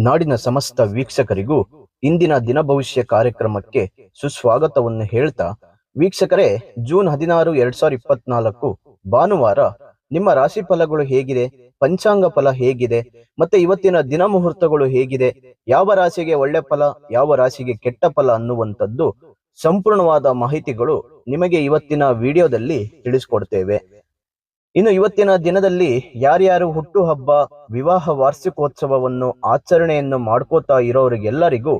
ನಾಡಿನ ಸಮಸ್ತ ವೀಕ್ಷಕರಿಗೂ ಇಂದಿನ ದಿನ ಭವಿಷ್ಯ ಕಾರ್ಯಕ್ರಮಕ್ಕೆ ಸುಸ್ವಾಗತವನ್ನು ಹೇಳ್ತಾ, ವೀಕ್ಷಕರೇ, ಜೂನ್ 16, 2024 ಭಾನುವಾರ ನಿಮ್ಮ ರಾಶಿ ಫಲಗಳು ಹೇಗಿದೆ, ಪಂಚಾಂಗ ಫಲ ಹೇಗಿದೆ, ಮತ್ತೆ ಇವತ್ತಿನ ದಿನ ಮುಹೂರ್ತಗಳು ಹೇಗಿದೆ, ಯಾವ ರಾಶಿಗೆ ಒಳ್ಳೆ ಫಲ, ಯಾವ ರಾಶಿಗೆ ಕೆಟ್ಟ ಫಲ ಅನ್ನುವಂಥದ್ದು ಸಂಪೂರ್ಣವಾದ ಮಾಹಿತಿಗಳು ನಿಮಗೆ ಇವತ್ತಿನ ವಿಡಿಯೋದಲ್ಲಿ ತಿಳಿಸ್ಕೊಡ್ತೇವೆ. ಇನ್ನು ಇವತ್ತಿನ ದಿನದಲ್ಲಿ ಯಾರ್ಯಾರು ಹುಟ್ಟು ಹಬ್ಬ, ವಿವಾಹ ವಾರ್ಷಿಕೋತ್ಸವವನ್ನು ಆಚರಣೆಯನ್ನು ಮಾಡ್ಕೋತಾ ಇರೋರಿಗೆಲ್ಲರಿಗೂ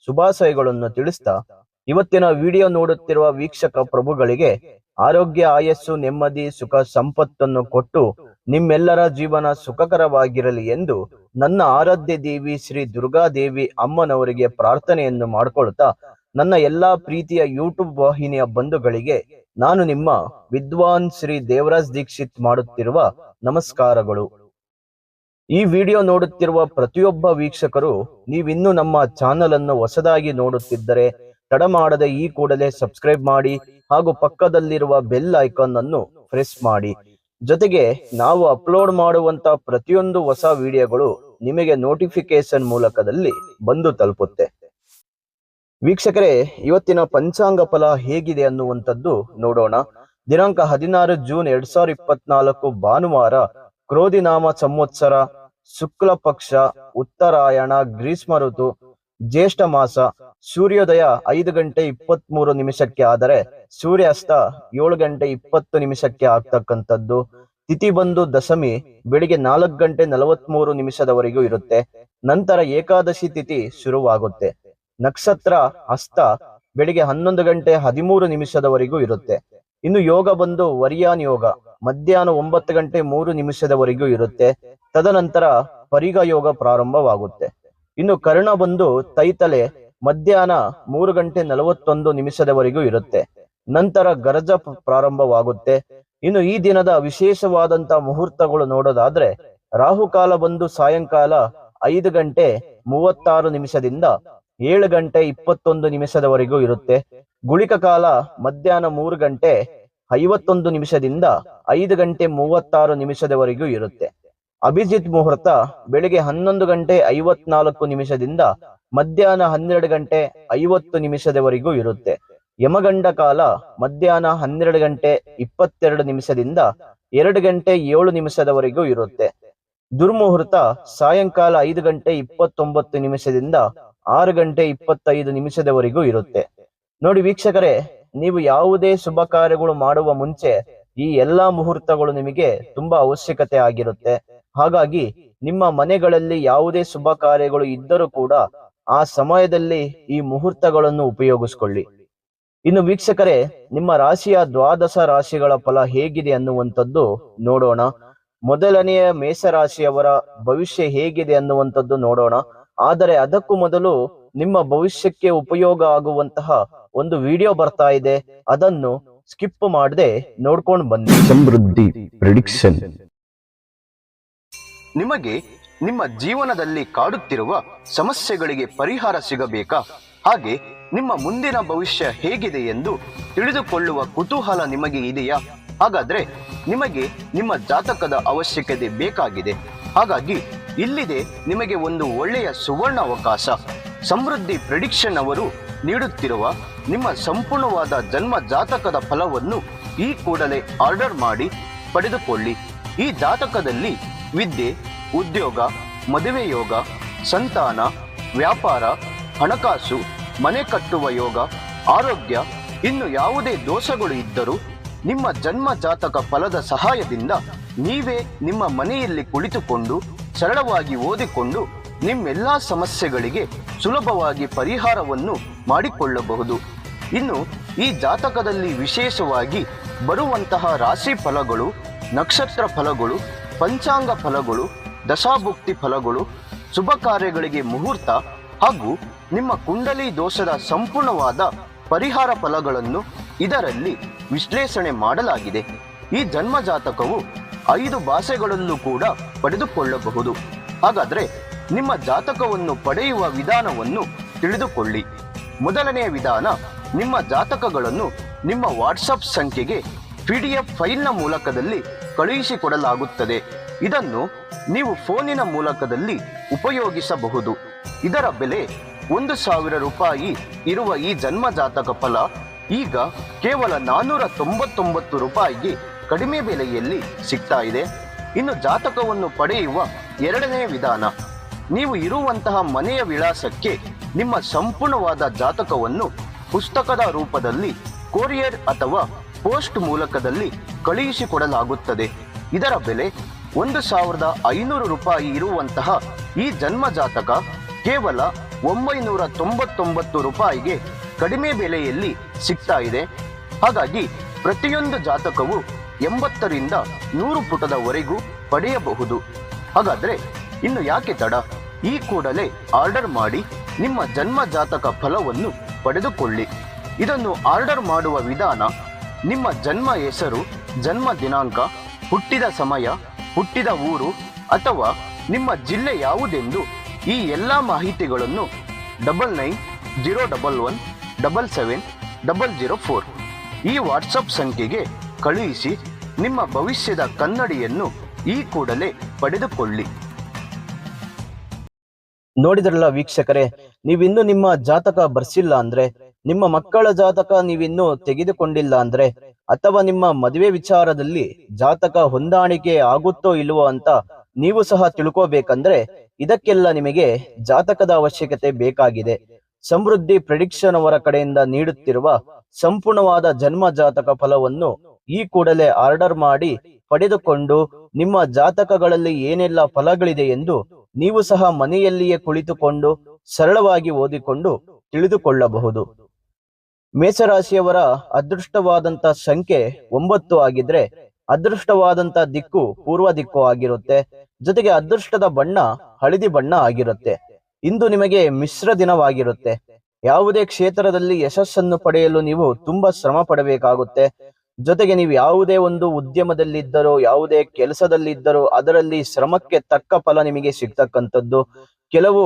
ಶುಭಾಶಯಗಳನ್ನು ತಿಳಿಸ್ತಾ, ಇವತ್ತಿನ ವಿಡಿಯೋ ನೋಡುತ್ತಿರುವ ವೀಕ್ಷಕ ಪ್ರಭುಗಳಿಗೆ ಆರೋಗ್ಯ, ಆಯಸ್ಸು, ನೆಮ್ಮದಿ, ಸುಖ, ಸಂಪತ್ತನ್ನು ಕೊಟ್ಟು ನಿಮ್ಮೆಲ್ಲರ ಜೀವನ ಸುಖಕರವಾಗಿರಲಿ ಎಂದು ನನ್ನ ಆರಾಧ್ಯ ದೇವಿ ಶ್ರೀ ದುರ್ಗಾದೇವಿ ಅಮ್ಮನವರಿಗೆ ಪ್ರಾರ್ಥನೆಯನ್ನು ಮಾಡಿಕೊಳ್ತಾ, ನನ್ನ ಎಲ್ಲಾ ಪ್ರೀತಿಯ ಯೂಟ್ಯೂಬ್ ವಾಹಿನಿಯ ಬಂಧುಗಳಿಗೆ ನಾನು ನಿಮ್ಮ ವಿದ್ವಾನ್ ಶ್ರೀ ದೇವರಾಜ್ ದೀಕ್ಷಿತ್ ಮಾಡುತ್ತಿರುವ ನಮಸ್ಕಾರಗಳು. ಈ ವಿಡಿಯೋ ನೋಡುತ್ತಿರುವ ಪ್ರತಿಯೊಬ್ಬ ವೀಕ್ಷಕರು ನೀವಿನ್ನೂ ನಮ್ಮ ಚಾನಲ್ ಅನ್ನು ಹೊಸದಾಗಿ ನೋಡುತ್ತಿದ್ದರೆ ತಡ ಮಾಡದೆ ಈ ಕೂಡಲೇ ಸಬ್ಸ್ಕ್ರೈಬ್ ಮಾಡಿ ಹಾಗೂ ಪಕ್ಕದಲ್ಲಿರುವ ಬೆಲ್ ಐಕಾನ್ ಅನ್ನು ಪ್ರೆಸ್ ಮಾಡಿ. ಜೊತೆಗೆ ನಾವು ಅಪ್ಲೋಡ್ ಮಾಡುವಂತ ಪ್ರತಿಯೊಂದು ಹೊಸ ವಿಡಿಯೋಗಳು ನಿಮಗೆ ನೋಟಿಫಿಕೇಶನ್ ಮೂಲಕದಲ್ಲಿ ಬಂದು ತಲುಪುತ್ತೆ. ವೀಕ್ಷಕರೇ, ಇವತ್ತಿನ ಪಂಚಾಂಗ ಫಲ ಹೇಗಿದೆ ಅನ್ನುವಂಥದ್ದು ನೋಡೋಣ. ದಿನಾಂಕ 16 ಜೂನ್ 2024 ಭಾನುವಾರ, ಕ್ರೋಧಿನಾಮ ಸಂವತ್ಸರ, ಶುಕ್ಲ ಪಕ್ಷ, ಉತ್ತರಾಯಣ, ಗ್ರೀಷ್ಮ ಋತು, ಜ್ಯೇಷ್ಠ ಮಾಸ. ಸೂರ್ಯೋದಯ 5 ಗಂಟೆ 23 ನಿಮಿಷಕ್ಕೆ ಆದರೆ ಸೂರ್ಯಾಸ್ತ 7 ಗಂಟೆ 20 ನಿಮಿಷಕ್ಕೆ ಆಗ್ತಕ್ಕಂಥದ್ದು. ತಿಥಿ ಬಂದು ದಶಮಿ ಬೆಳಿಗ್ಗೆ 4 ಗಂಟೆ 43 ನಿಮಿಷದವರೆಗೂ ಇರುತ್ತೆ. ನಂತರ ಏಕಾದಶಿ ತಿಥಿ ಶುರುವಾಗುತ್ತೆ. ನಕ್ಷತ್ರ ಹಸ್ತ ಬೆಳಿಗ್ಗೆ 11 ಗಂಟೆ 13 ನಿಮಿಷದವರೆಗೂ ಇರುತ್ತೆ. ಇನ್ನು ಯೋಗ ಬಂದು ವರ್ಯಾನ್ ಯೋಗ ಮಧ್ಯಾಹ್ನ 9 ಗಂಟೆ 3 ನಿಮಿಷದವರೆಗೂ ಇರುತ್ತೆ. ತದನಂತರ ಪರಿಗ ಯೋಗ ಪ್ರಾರಂಭವಾಗುತ್ತೆ. ಇನ್ನು ಕರ್ಣ ಬಂದು ತೈತಲೆ ಮಧ್ಯಾಹ್ನ 3 ಗಂಟೆ 41 ನಿಮಿಷದವರೆಗೂ ಇರುತ್ತೆ. ನಂತರ ಗರಜ ಪ್ರಾರಂಭವಾಗುತ್ತೆ. ಇನ್ನು ಈ ದಿನದ ವಿಶೇಷವಾದಂತ ಮುಹೂರ್ತಗಳು ನೋಡೋದಾದ್ರೆ, ರಾಹುಕಾಲ ಬಂದು ಸಾಯಂಕಾಲ 5 ಗಂಟೆ 36 ನಿಮಿಷದಿಂದ 7 ಗಂಟೆ 21 ನಿಮಿಷದವರೆಗೂ ಇರುತ್ತೆ. ಗುಳಿಕ ಕಾಲ ಮಧ್ಯಾಹ್ನ 3 ಗಂಟೆ 51 ನಿಮಿಷದಿಂದ 5 ಗಂಟೆ 36 ನಿಮಿಷದವರೆಗೂ ಇರುತ್ತೆ. ಅಭಿಜಿತ್ ಮುಹೂರ್ತ ಬೆಳಿಗ್ಗೆ 11 ಗಂಟೆ 54 ನಿಮಿಷದಿಂದ ಮಧ್ಯಾಹ್ನ 12 ಗಂಟೆ 50 ನಿಮಿಷದವರೆಗೂ ಇರುತ್ತೆ. ಯಮಗಂಡ ಕಾಲ ಮಧ್ಯಾಹ್ನ 12 ಗಂಟೆ 22 ನಿಮಿಷದಿಂದ 2 ಗಂಟೆ 7 ನಿಮಿಷದವರೆಗೂ ಇರುತ್ತೆ. ದುರ್ಮುಹೂರ್ತ ಸಾಯಂಕಾಲ 5 ಗಂಟೆ 29 ನಿಮಿಷದಿಂದ 6 ಗಂಟೆ 25 ನಿಮಿಷದವರೆಗೂ ಇರುತ್ತೆ. ನೋಡಿ ವೀಕ್ಷಕರೇ, ನೀವು ಯಾವುದೇ ಶುಭ ಕಾರ್ಯಗಳು ಮಾಡುವ ಮುಂಚೆ ಈ ಎಲ್ಲಾ ಮುಹೂರ್ತಗಳು ನಿಮಗೆ ತುಂಬಾ ಅವಶ್ಯಕತೆ ಆಗಿರುತ್ತೆ. ಹಾಗಾಗಿ ನಿಮ್ಮ ಮನೆಗಳಲ್ಲಿ ಯಾವುದೇ ಶುಭ ಕಾರ್ಯಗಳು ಇದ್ದರೂ ಕೂಡ ಆ ಸಮಯದಲ್ಲಿ ಈ ಮುಹೂರ್ತಗಳನ್ನು ಉಪಯೋಗಿಸ್ಕೊಳ್ಳಿ. ಇನ್ನು ವೀಕ್ಷಕರೇ, ನಿಮ್ಮ ರಾಶಿಯ ದ್ವಾದಶ ರಾಶಿಗಳ ಫಲ ಹೇಗಿದೆ ಅನ್ನುವಂಥದ್ದು ನೋಡೋಣ. ಮೊದಲನೆಯ ಮೇಷರಾಶಿಯವರ ಭವಿಷ್ಯ ಹೇಗಿದೆ ಅನ್ನುವಂಥದ್ದು ನೋಡೋಣ. ಆದರೆ ಅದಕ್ಕೂ ಮೊದಲು ನಿಮ್ಮ ಭವಿಷ್ಯಕ್ಕೆ ಉಪಯೋಗ ಆಗುವಂತಹ ಒಂದು ವಿಡಿಯೋ ಬರ್ತಾ ಇದೆ, ಅದನ್ನು ಸ್ಕಿಪ್ ಮಾಡದೆ ನೋಡ್ಕೊಂಡು ಬನ್ನಿ. ಸಮೃದ್ಧಿ ಪ್ರೆಡಿಕ್ಷನ್. ನಿಮಗೆ ನಿಮ್ಮ ಜೀವನದಲ್ಲಿ ಕಾಡುತ್ತಿರುವ ಸಮಸ್ಯೆಗಳಿಗೆ ಪರಿಹಾರ ಸಿಗಬೇಕಾ? ಹಾಗೆ ನಿಮ್ಮ ಮುಂದಿನ ಭವಿಷ್ಯ ಹೇಗಿದೆ ಎಂದು ತಿಳಿದುಕೊಳ್ಳುವ ಕುತೂಹಲ ನಿಮಗೆ ಇದೆಯಾ? ಹಾಗಾದ್ರೆ ನಿಮಗೆ ನಿಮ್ಮ ಜಾತಕದ ಅವಶ್ಯಕತೆ ಬೇಕಾಗಿದೆ. ಹಾಗಾಗಿ ಇಲ್ಲಿದೆ ನಿಮಗೆ ಒಂದು ಒಳ್ಳೆಯ ಸುವರ್ಣ ಅವಕಾಶ. ಸಮೃದ್ಧಿ ಪ್ರೆಡಿಕ್ಷನ್ ಅವರು ನೀಡುತ್ತಿರುವ ನಿಮ್ಮ ಸಂಪೂರ್ಣವಾದ ಜನ್ಮ ಜಾತಕದ ಫಲವನ್ನು ಈ ಕೂಡಲೇ ಆರ್ಡರ್ ಮಾಡಿ ಪಡೆದುಕೊಳ್ಳಿ. ಈ ಜಾತಕದಲ್ಲಿ ವಿದ್ಯೆ, ಉದ್ಯೋಗ, ಮದುವೆ ಯೋಗ, ಸಂತಾನ, ವ್ಯಾಪಾರ, ಹಣಕಾಸು, ಮನೆ ಕಟ್ಟುವ ಯೋಗ, ಆರೋಗ್ಯ, ಇನ್ನು ಯಾವುದೇ ದೋಷಗಳು ಇದ್ದರೂ ನಿಮ್ಮ ಜನ್ಮ ಜಾತಕ ಫಲದ ಸಹಾಯದಿಂದ ನೀವೇ ನಿಮ್ಮ ಮನೆಯಲ್ಲಿ ಕುಳಿತುಕೊಂಡು ಸರಳವಾಗಿ ಓದಿಕೊಂಡು ನಿಮ್ಮೆಲ್ಲಾ ಸಮಸ್ಯೆಗಳಿಗೆ ಸುಲಭವಾಗಿ ಪರಿಹಾರವನ್ನು ಮಾಡಿಕೊಳ್ಳಬಹುದು. ಇನ್ನು ಈ ಜಾತಕದಲ್ಲಿ ವಿಶೇಷವಾಗಿ ಬರುವಂತಹ ರಾಶಿ ಫಲಗಳು, ನಕ್ಷತ್ರ ಫಲಗಳು, ಪಂಚಾಂಗ ಫಲಗಳು, ದಶಾಭುಕ್ತಿ ಫಲಗಳು, ಶುಭ ಕಾರ್ಯಗಳಿಗೆ ಮುಹೂರ್ತ ಹಾಗೂ ನಿಮ್ಮ ಕುಂಡಲಿ ದೋಷದ ಸಂಪೂರ್ಣವಾದ ಪರಿಹಾರ ಫಲಗಳನ್ನು ಇದರಲ್ಲಿ ವಿಶ್ಲೇಷಣೆ ಮಾಡಲಾಗಿದೆ. ಈ ಜನ್ಮ ಜಾತಕವು 5 ಭಾಷೆಗಳಲ್ಲೂ ಕೂಡ ಪಡೆದುಕೊಳ್ಳಬಹುದು. ಹಾಗಾದ್ರೆ ನಿಮ್ಮ ಜಾತಕವನ್ನು ಪಡೆಯುವ ವಿಧಾನವನ್ನು ತಿಳಿದುಕೊಳ್ಳಿ. ಮೊದಲನೆಯ ವಿಧಾನ, ನಿಮ್ಮ ಜಾತಕಗಳನ್ನು ನಿಮ್ಮ ವಾಟ್ಸಪ್ ಸಂಖ್ಯೆಗೆ PDF ಫೈಲ್ನ ಮೂಲಕದಲ್ಲಿ ಕಳುಹಿಸಿಕೊಡಲಾಗುತ್ತದೆ. ಇದನ್ನು ನೀವು ಫೋನಿನ ಮೂಲಕದಲ್ಲಿ ಉಪಯೋಗಿಸಬಹುದು. ಇದರ ಬೆಲೆ 1,000 ರೂಪಾಯಿ ಇರುವ ಈ ಜನ್ಮ ಜಾತಕ ಫಲ ಈಗ ಕೇವಲ 499 ರೂಪಾಯಿಗೆ ಕಡಿಮೆ ಬೆಲೆಯಲ್ಲಿ ಸಿಗ್ತಾ ಇದೆ. ಇನ್ನು ಜಾತಕವನ್ನು ಪಡೆಯುವ ಎರಡನೇ ವಿಧಾನ, ನೀವು ಇರುವಂತಹ ಮನೆಯ ವಿಳಾಸಕ್ಕೆ ನಿಮ್ಮ ಸಂಪೂರ್ಣವಾದ ಜಾತಕವನ್ನು ಪುಸ್ತಕದ ರೂಪದಲ್ಲಿ ಕೊರಿಯರ್ ಅಥವಾ ಪೋಸ್ಟ್ ಮೂಲಕದಲ್ಲಿ ಕಳುಹಿಸಿಕೊಡಲಾಗುತ್ತದೆ. ಇದರ ಬೆಲೆ 1,500 ರೂಪಾಯಿ ಇರುವಂತಹ ಈ ಜನ್ಮ ಜಾತಕ ಕೇವಲ 999 ರೂಪಾಯಿಗೆ ಕಡಿಮೆ ಬೆಲೆಯಲ್ಲಿ ಸಿಗ್ತಾ ಇದೆ. ಹಾಗಾಗಿ ಪ್ರತಿಯೊಂದು ಜಾತಕವು 80ರಿಂದ 100 ಪುಟದವರೆಗೂ ಪಡೆಯಬಹುದು. ಹಾಗಾದ್ರೆ ಇನ್ನು ಯಾಕೆ ತಡ? ಈ ಕೂಡಲೇ ಆರ್ಡರ್ ಮಾಡಿ ನಿಮ್ಮ ಜನ್ಮ ಜಾತಕ ಫಲವನ್ನು ಪಡೆದುಕೊಳ್ಳಿ. ಇದನ್ನು ಆರ್ಡರ್ ಮಾಡುವ ವಿಧಾನ, ನಿಮ್ಮ ಜನ್ಮ ಹೆಸರು, ಜನ್ಮ ದಿನಾಂಕ, ಹುಟ್ಟಿದ ಸಮಯ, ಹುಟ್ಟಿದ ಊರು ಅಥವಾ ನಿಮ್ಮ ಜಿಲ್ಲೆ ಯಾವುದೆಂದು ಈ ಎಲ್ಲ ಮಾಹಿತಿಗಳನ್ನು 9901177004 ಈ ವಾಟ್ಸಪ್ ಸಂಖ್ಯೆಗೆ ಕಳುಹಿಸಿ ನಿಮ್ಮ ಭವಿಷ್ಯದ ಕನ್ನಡಿಯನ್ನು ಈ ಕೂಡಲೇ ಪಡೆದುಕೊಳ್ಳಿ. ನೋಡಿದ್ರಲ್ಲ ವೀಕ್ಷಕರೇ, ನೀವಿನ್ನು ನಿಮ್ಮ ಜಾತಕ ಬರ್ಸಿಲ್ಲ ಅಂದ್ರೆ, ನಿಮ್ಮ ಮಕ್ಕಳ ಜಾತಕ ನೀವಿನ್ನೂ ತೆಗೆದುಕೊಂಡಿಲ್ಲ ಅಂದ್ರೆ, ಅಥವಾ ನಿಮ್ಮ ಮದುವೆ ವಿಚಾರದಲ್ಲಿ ಜಾತಕ ಹೊಂದಾಣಿಕೆ ಆಗುತ್ತೋ ಇಲ್ವೋ ಅಂತ ನೀವು ಸಹ ತಿಳ್ಕೋಬೇಕಂದ್ರೆ ಇದಕ್ಕೆಲ್ಲ ನಿಮಗೆ ಜಾತಕದ ಅವಶ್ಯಕತೆ ಬೇಕಾಗಿದೆ. ಸಮೃದ್ಧಿ ಪ್ರೆಡಿಕ್ಷನ್ ಅವರ ಕಡೆಯಿಂದ ನೀಡುತ್ತಿರುವ ಸಂಪೂರ್ಣವಾದ ಜನ್ಮ ಜಾತಕ ಫಲವನ್ನು ಈ ಕೂಡಲೇ ಆರ್ಡರ್ ಮಾಡಿ ಪಡೆದುಕೊಂಡು ನಿಮ್ಮ ಜಾತಕಗಳಲ್ಲಿ ಏನೆಲ್ಲ ಫಲಗಳಿದೆ ಎಂದು ನೀವು ಸಹ ಮನೆಯಲ್ಲಿಯೇ ಕುಳಿತುಕೊಂಡು ಸರಳವಾಗಿ ಓದಿಕೊಂಡು ತಿಳಿದುಕೊಳ್ಳಬಹುದು. ಮೇಷರಾಶಿಯವರ ಅದೃಷ್ಟವಾದಂತ ಸಂಖ್ಯೆ 9 ಆಗಿದ್ರೆ ಅದೃಷ್ಟವಾದಂತ ದಿಕ್ಕು ಪೂರ್ವ ದಿಕ್ಕು ಆಗಿರುತ್ತೆ. ಜೊತೆಗೆ ಅದೃಷ್ಟದ ಬಣ್ಣ ಹಳದಿ ಬಣ್ಣ ಆಗಿರುತ್ತೆ. ಇಂದು ನಿಮಗೆ ಮಿಶ್ರ ದಿನವಾಗಿರುತ್ತೆ. ಯಾವುದೇ ಕ್ಷೇತ್ರದಲ್ಲಿ ಯಶಸ್ಸನ್ನು ಪಡೆಯಲು ನೀವು ತುಂಬಾ ಶ್ರಮ ಪಡಬೇಕಾಗುತ್ತೆ. ಜೊತೆಗೆ ನೀವು ಯಾವುದೇ ಒಂದು ಉದ್ಯಮದಲ್ಲಿದ್ದರೋ, ಯಾವುದೇ ಕೆಲಸದಲ್ಲಿದ್ದರೋ ಅದರಲ್ಲಿ ಶ್ರಮಕ್ಕೆ ತಕ್ಕ ಫಲ ನಿಮಗೆ ಸಿಗ್ತಕ್ಕಂಥದ್ದು. ಕೆಲವು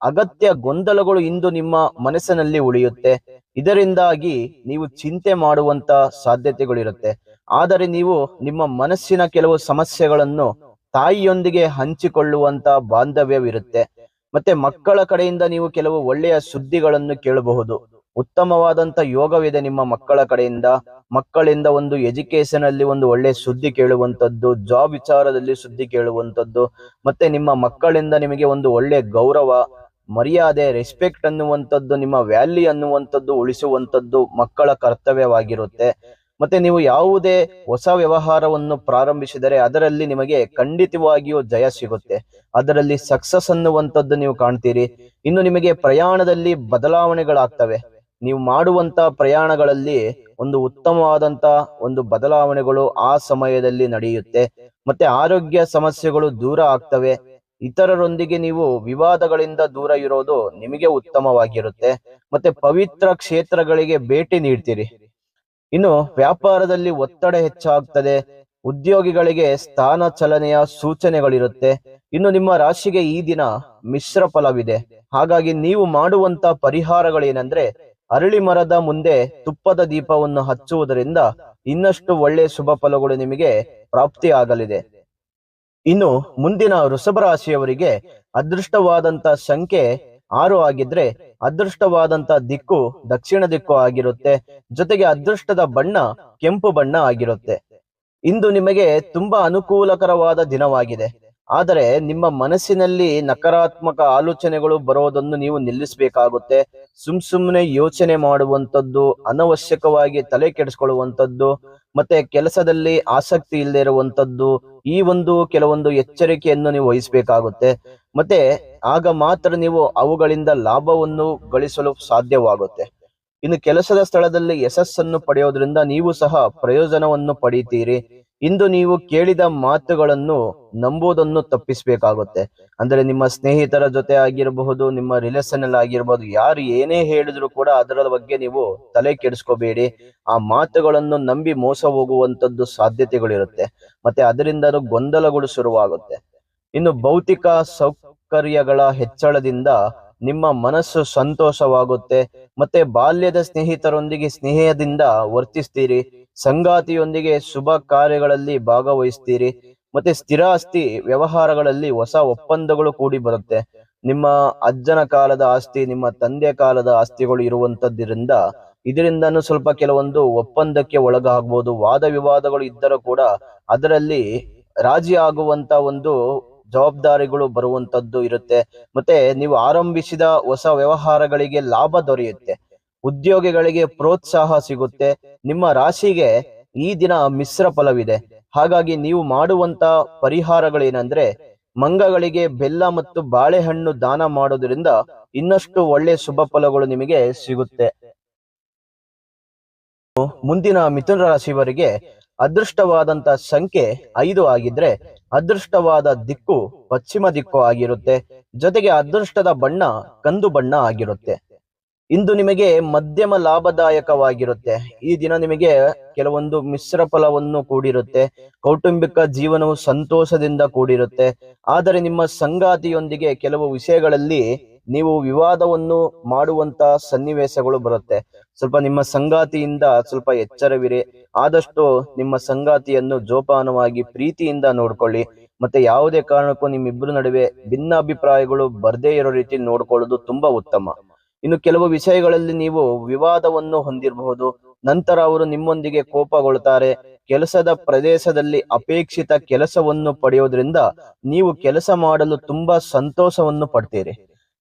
ಅಗತ್ಯ ಗೊಂದಲಗಳು ಇಂದು ನಿಮ್ಮ ಮನಸ್ಸಿನಲ್ಲಿ ಉಳಿಯುತ್ತೆ. ಇದರಿಂದಾಗಿ ನೀವು ಚಿಂತೆ ಮಾಡುವಂತ ಸಾಧ್ಯತೆಗಳಿರುತ್ತೆ. ಆದರೆ ನೀವು ನಿಮ್ಮ ಮನಸ್ಸಿನ ಕೆಲವು ಸಮಸ್ಯೆಗಳನ್ನು ತಾಯಿಯೊಂದಿಗೆ ಹಂಚಿಕೊಳ್ಳುವಂತ ಬಾಂಧವ್ಯವಿರುತ್ತೆ. ಮತ್ತೆ ಮಕ್ಕಳ ಕಡೆಯಿಂದ ನೀವು ಕೆಲವು ಒಳ್ಳೆಯ ಸುದ್ದಿಗಳನ್ನು ಕೇಳಬಹುದು. ಉತ್ತಮವಾದಂತ ಯೋಗವಿದೆ ನಿಮ್ಮ ಮಕ್ಕಳ ಕಡೆಯಿಂದ. ಮಕ್ಕಳಿಂದ ಒಂದು ಎಜುಕೇಶನ್ ಅಲ್ಲಿ ಒಂದು ಒಳ್ಳೆ ಸುದ್ದಿ ಕೇಳುವಂತದ್ದು, ಜಾಬ್ ವಿಚಾರದಲ್ಲಿ ಸುದ್ದಿ ಕೇಳುವಂತದ್ದು, ಮತ್ತೆ ನಿಮ್ಮ ಮಕ್ಕಳಿಂದ ನಿಮಗೆ ಒಂದು ಒಳ್ಳೆ ಗೌರವ, ಮರ್ಯಾದೆ, ರೆಸ್ಪೆಕ್ಟ್ ಅನ್ನುವಂಥದ್ದು, ನಿಮ್ಮ ವ್ಯಾಲ್ಯೂ ಅನ್ನುವಂಥದ್ದು ಉಳಿಸುವಂಥದ್ದು ಮಕ್ಕಳ ಕರ್ತವ್ಯವಾಗಿರುತ್ತೆ. ಮತ್ತೆ ನೀವು ಯಾವುದೇ ಹೊಸ ವ್ಯವಹಾರವನ್ನು ಪ್ರಾರಂಭಿಸಿದರೆ ಅದರಲ್ಲಿ ನಿಮಗೆ ಖಂಡಿತವಾಗಿಯೂ ಜಯ ಸಿಗುತ್ತೆ. ಅದರಲ್ಲಿ ಸಕ್ಸಸ್ ಅನ್ನುವಂಥದ್ದು ನೀವು ಕಾಣ್ತೀರಿ. ಇನ್ನು ನಿಮಗೆ ಪ್ರಯಾಣದಲ್ಲಿ ಬದಲಾವಣೆಗಳಾಗ್ತವೆ. ನೀವು ಮಾಡುವಂತ ಪ್ರಯಾಣಗಳಲ್ಲಿ ಒಂದು ಉತ್ತಮವಾದಂತ ಒಂದು ಬದಲಾವಣೆಗಳು ಆ ಸಮಯದಲ್ಲಿ ನಡೆಯುತ್ತೆ. ಮತ್ತೆ ಆರೋಗ್ಯ ಸಮಸ್ಯೆಗಳು ದೂರ ಆಗ್ತವೆ. ಇತರರೊಂದಿಗೆ ನೀವು ವಿವಾದಗಳಿಂದ ದೂರ ಇರೋದು ನಿಮಗೆ ಉತ್ತಮವಾಗಿರುತ್ತೆ. ಮತ್ತೆ ಪವಿತ್ರ ಕ್ಷೇತ್ರಗಳಿಗೆ ಭೇಟಿ ನೀಡ್ತೀರಿ. ಇನ್ನು ವ್ಯಾಪಾರದಲ್ಲಿ ಒತ್ತಡ ಹೆಚ್ಚಾಗ್ತದೆ. ಉದ್ಯೋಗಿಗಳಿಗೆ ಸ್ಥಾನ ಚಲನೆಯ ಸೂಚನೆಗಳಿರುತ್ತೆ. ಇನ್ನು ನಿಮ್ಮ ರಾಶಿಗೆ ಈ ದಿನ ಮಿಶ್ರ ಫಲವಿದೆ. ಹಾಗಾಗಿ ನೀವು ಮಾಡುವಂತ ಪರಿಹಾರಗಳೇನೆಂದ್ರೆ, ಅರಳಿ ಮರದ ಮುಂದೆ ತುಪ್ಪದ ದೀಪವನ್ನು ಹಚ್ಚುವುದರಿಂದ ಇನ್ನಷ್ಟು ಒಳ್ಳೆ ಶುಭ ಫಲಗಳು ನಿಮಗೆ ಪ್ರಾಪ್ತಿ ಆಗಲಿದೆ. ಇನ್ನು ಮುಂದಿನ ವೃಷಭ ರಾಶಿಯವರಿಗೆ ಅದೃಷ್ಟವಾದಂತ ಸಂಖ್ಯೆ 6 ಆಗಿದ್ರೆ ಅದೃಷ್ಟವಾದಂತ ದಿಕ್ಕು ದಕ್ಷಿಣ ದಿಕ್ಕು ಆಗಿರುತ್ತೆ. ಜೊತೆಗೆ ಅದೃಷ್ಟದ ಬಣ್ಣ ಕೆಂಪು ಬಣ್ಣ ಆಗಿರುತ್ತೆ. ಇಂದು ನಿಮಗೆ ತುಂಬಾ ಅನುಕೂಲಕರವಾದ ದಿನವಾಗಿದೆ. ಆದರೆ ನಿಮ್ಮ ಮನಸ್ಸಿನಲ್ಲಿ ನಕಾರಾತ್ಮಕ ಆಲೋಚನೆಗಳು ಬರೋದನ್ನು ನೀವು ನಿಲ್ಲಿಸಬೇಕಾಗುತ್ತೆ. ಸುಮ್ಮನೆ ಯೋಚನೆ ಮಾಡುವಂಥದ್ದು, ಅನವಶ್ಯಕವಾಗಿ ತಲೆ ಕೆಡಿಸ್ಕೊಳ್ಳುವಂಥದ್ದು, ಮತ್ತೆ ಕೆಲಸದಲ್ಲಿ ಆಸಕ್ತಿ ಇಲ್ಲದೆ ಇರುವಂತದ್ದು, ಈ ಒಂದು ಕೆಲವೊಂದು ಎಚ್ಚರಿಕೆಯನ್ನು ನೀವು ವಹಿಸಬೇಕಾಗುತ್ತೆ. ಮತ್ತೆ ಆಗ ಮಾತ್ರ ನೀವು ಅವುಗಳಿಂದ ಲಾಭವನ್ನು ಗಳಿಸಲು ಸಾಧ್ಯವಾಗುತ್ತೆ. ಇನ್ನು ಕೆಲಸದ ಸ್ಥಳದಲ್ಲಿ ಯಶಸ್ಸನ್ನು ಪಡೆಯೋದ್ರಿಂದ ನೀವು ಸಹ ಪ್ರಯೋಜನವನ್ನು ಪಡೀತೀರಿ. ಇಂದು ನೀವು ಕೇಳಿದ ಮಾತುಗಳನ್ನು ನಂಬುವುದನ್ನು ತಪ್ಪಿಸಬೇಕಾಗುತ್ತೆ. ಅಂದ್ರೆ ನಿಮ್ಮ ಸ್ನೇಹಿತರ ಜೊತೆ ಆಗಿರಬಹುದು, ನಿಮ್ಮ ರಿಲೇಷನ್ ಅಲ್ಲಿ ಆಗಿರ್ಬೋದು, ಯಾರು ಏನೇ ಹೇಳಿದ್ರು ಕೂಡ ಅದರ ಬಗ್ಗೆ ನೀವು ತಲೆ ಕೆಡಿಸ್ಕೋಬೇಡಿ. ಆ ಮಾತುಗಳನ್ನು ನಂಬಿ ಮೋಸ ಹೋಗುವಂತದ್ದು ಸಾಧ್ಯತೆಗಳಿರುತ್ತೆ. ಮತ್ತೆ ಅದರಿಂದ ಗೊಂದಲಗಳು ಶುರುವಾಗುತ್ತೆ. ಇನ್ನು ಭೌತಿಕ ಸೌಕರ್ಯಗಳ ಹೆಚ್ಚಳದಿಂದ ನಿಮ್ಮ ಮನಸ್ಸು ಸಂತೋಷವಾಗುತ್ತೆ. ಮತ್ತೆ ಬಾಲ್ಯದ ಸ್ನೇಹಿತರೊಂದಿಗೆ ಸ್ನೇಹದಿಂದ ವರ್ತಿಸ್ತೀರಿ. ಸಂಗಾತಿಯೊಂದಿಗೆ ಶುಭ ಕಾರ್ಯಗಳಲ್ಲಿ ಭಾಗವಹಿಸ್ತೀರಿ. ಮತ್ತೆ ಸ್ಥಿರಾಸ್ತಿ ವ್ಯವಹಾರಗಳಲ್ಲಿ ಹೊಸ ಒಪ್ಪಂದಗಳು ಕೂಡಿ ಬರುತ್ತೆ. ನಿಮ್ಮ ಅಜ್ಜನ ಕಾಲದ ಆಸ್ತಿ, ನಿಮ್ಮ ತಂದೆ ಕಾಲದ ಆಸ್ತಿಗಳು ಇರುವಂತದ್ರಿಂದ ಇದರಿಂದನೂ ಸ್ವಲ್ಪ ಕೆಲವೊಂದು ಒಪ್ಪಂದಕ್ಕೆ ಒಳಗಾಗಬಹುದು. ವಾದ ವಿವಾದಗಳು ಇದ್ದರೂ ಕೂಡ ಅದರಲ್ಲಿ ರಾಜಿ ಆಗುವಂತ ಒಂದು ಜವಾಬ್ದಾರಿಗಳು ಬರುವಂತದ್ದು ಇರುತ್ತೆ. ಮತ್ತೆ ನೀವು ಆರಂಭಿಸಿದ ಹೊಸ ವ್ಯವಹಾರಗಳಿಗೆ ಲಾಭ ದೊರೆಯುತ್ತೆ. ಉದ್ಯೋಗಿಗಳಿಗೆ ಪ್ರೋತ್ಸಾಹ ಸಿಗುತ್ತೆ. ನಿಮ್ಮ ರಾಶಿಗೆ ಈ ದಿನ ಮಿಶ್ರ ಫಲವಿದೆ. ಹಾಗಾಗಿ ನೀವು ಮಾಡುವಂತ ಪರಿಹಾರಗಳೇನಂದ್ರೆ, ಮಂಗಗಳಿಗೆ ಬೆಲ್ಲ ಮತ್ತು ಬಾಳೆಹಣ್ಣು ದಾನ ಮಾಡೋದ್ರಿಂದ ಇನ್ನಷ್ಟು ಒಳ್ಳೆ ಶುಭ ಫಲಗಳು ನಿಮಗೆ ಸಿಗುತ್ತೆ. ಮುಂದಿನ ಮಿಥುನ ರಾಶಿಯವರಿಗೆ ಅದೃಷ್ಟವಾದಂತ ಸಂಖ್ಯೆ 5 ಆಗಿದ್ರೆ ಅದೃಷ್ಟವಾದ ದಿಕ್ಕು ಪಶ್ಚಿಮ ದಿಕ್ಕು ಆಗಿರುತ್ತೆ. ಜೊತೆಗೆ ಅದೃಷ್ಟದ ಬಣ್ಣ ಕಂದು ಬಣ್ಣ ಆಗಿರುತ್ತೆ. ಇಂದು ನಿಮಗೆ ಮಧ್ಯಮ ಲಾಭದಾಯಕವಾಗಿರುತ್ತೆ. ಈ ದಿನ ನಿಮಗೆ ಕೆಲವೊಂದು ಮಿಶ್ರ ಫಲವನ್ನು ಕೂಡಿರುತ್ತೆ. ಕೌಟುಂಬಿಕ ಜೀವನವು ಸಂತೋಷದಿಂದ ಕೂಡಿರುತ್ತೆ. ಆದರೆ ನಿಮ್ಮ ಸಂಗಾತಿಯೊಂದಿಗೆ ಕೆಲವು ವಿಷಯಗಳಲ್ಲಿ ನೀವು ವಿವಾದವನ್ನು ಮಾಡುವಂತ ಸನ್ನಿವೇಶಗಳು ಬರುತ್ತೆ. ಸ್ವಲ್ಪ ನಿಮ್ಮ ಸಂಗಾತಿಯಿಂದ ಸ್ವಲ್ಪ ಎಚ್ಚರವಿರಿ. ಆದಷ್ಟು ನಿಮ್ಮ ಸಂಗಾತಿಯನ್ನು ಜೋಪಾನವಾಗಿ ಪ್ರೀತಿಯಿಂದ ನೋಡ್ಕೊಳ್ಳಿ. ಮತ್ತೆ ಯಾವುದೇ ಕಾರಣಕ್ಕೂ ನಿಮ್ಮಿಬ್ಬರ ನಡುವೆ ಭಿನ್ನಾಭಿಪ್ರಾಯಗಳು ಬರ್ದೇ ಇರೋ ರೀತಿ ನೋಡ್ಕೊಳ್ಳೋದು ತುಂಬಾ ಉತ್ತಮ. ಇನ್ನು ಕೆಲವು ವಿಷಯಗಳಲ್ಲಿ ನೀವು ವಿವಾದವನ್ನು ಹೊಂದಿರಬಹುದು. ನಂತರ ಅವರು ನಿಮ್ಮೊಂದಿಗೆ ಕೋಪಗೊಳ್ತಾರೆ. ಕೆಲಸದ ಪ್ರದೇಶದಲ್ಲಿ ಅಪೇಕ್ಷಿತ ಕೆಲಸವನ್ನು ಪಡೆಯೋದ್ರಿಂದ ನೀವು ಕೆಲಸ ಮಾಡಲು ತುಂಬಾ ಸಂತೋಷವನ್ನು ಪಡ್ತೀರಿ.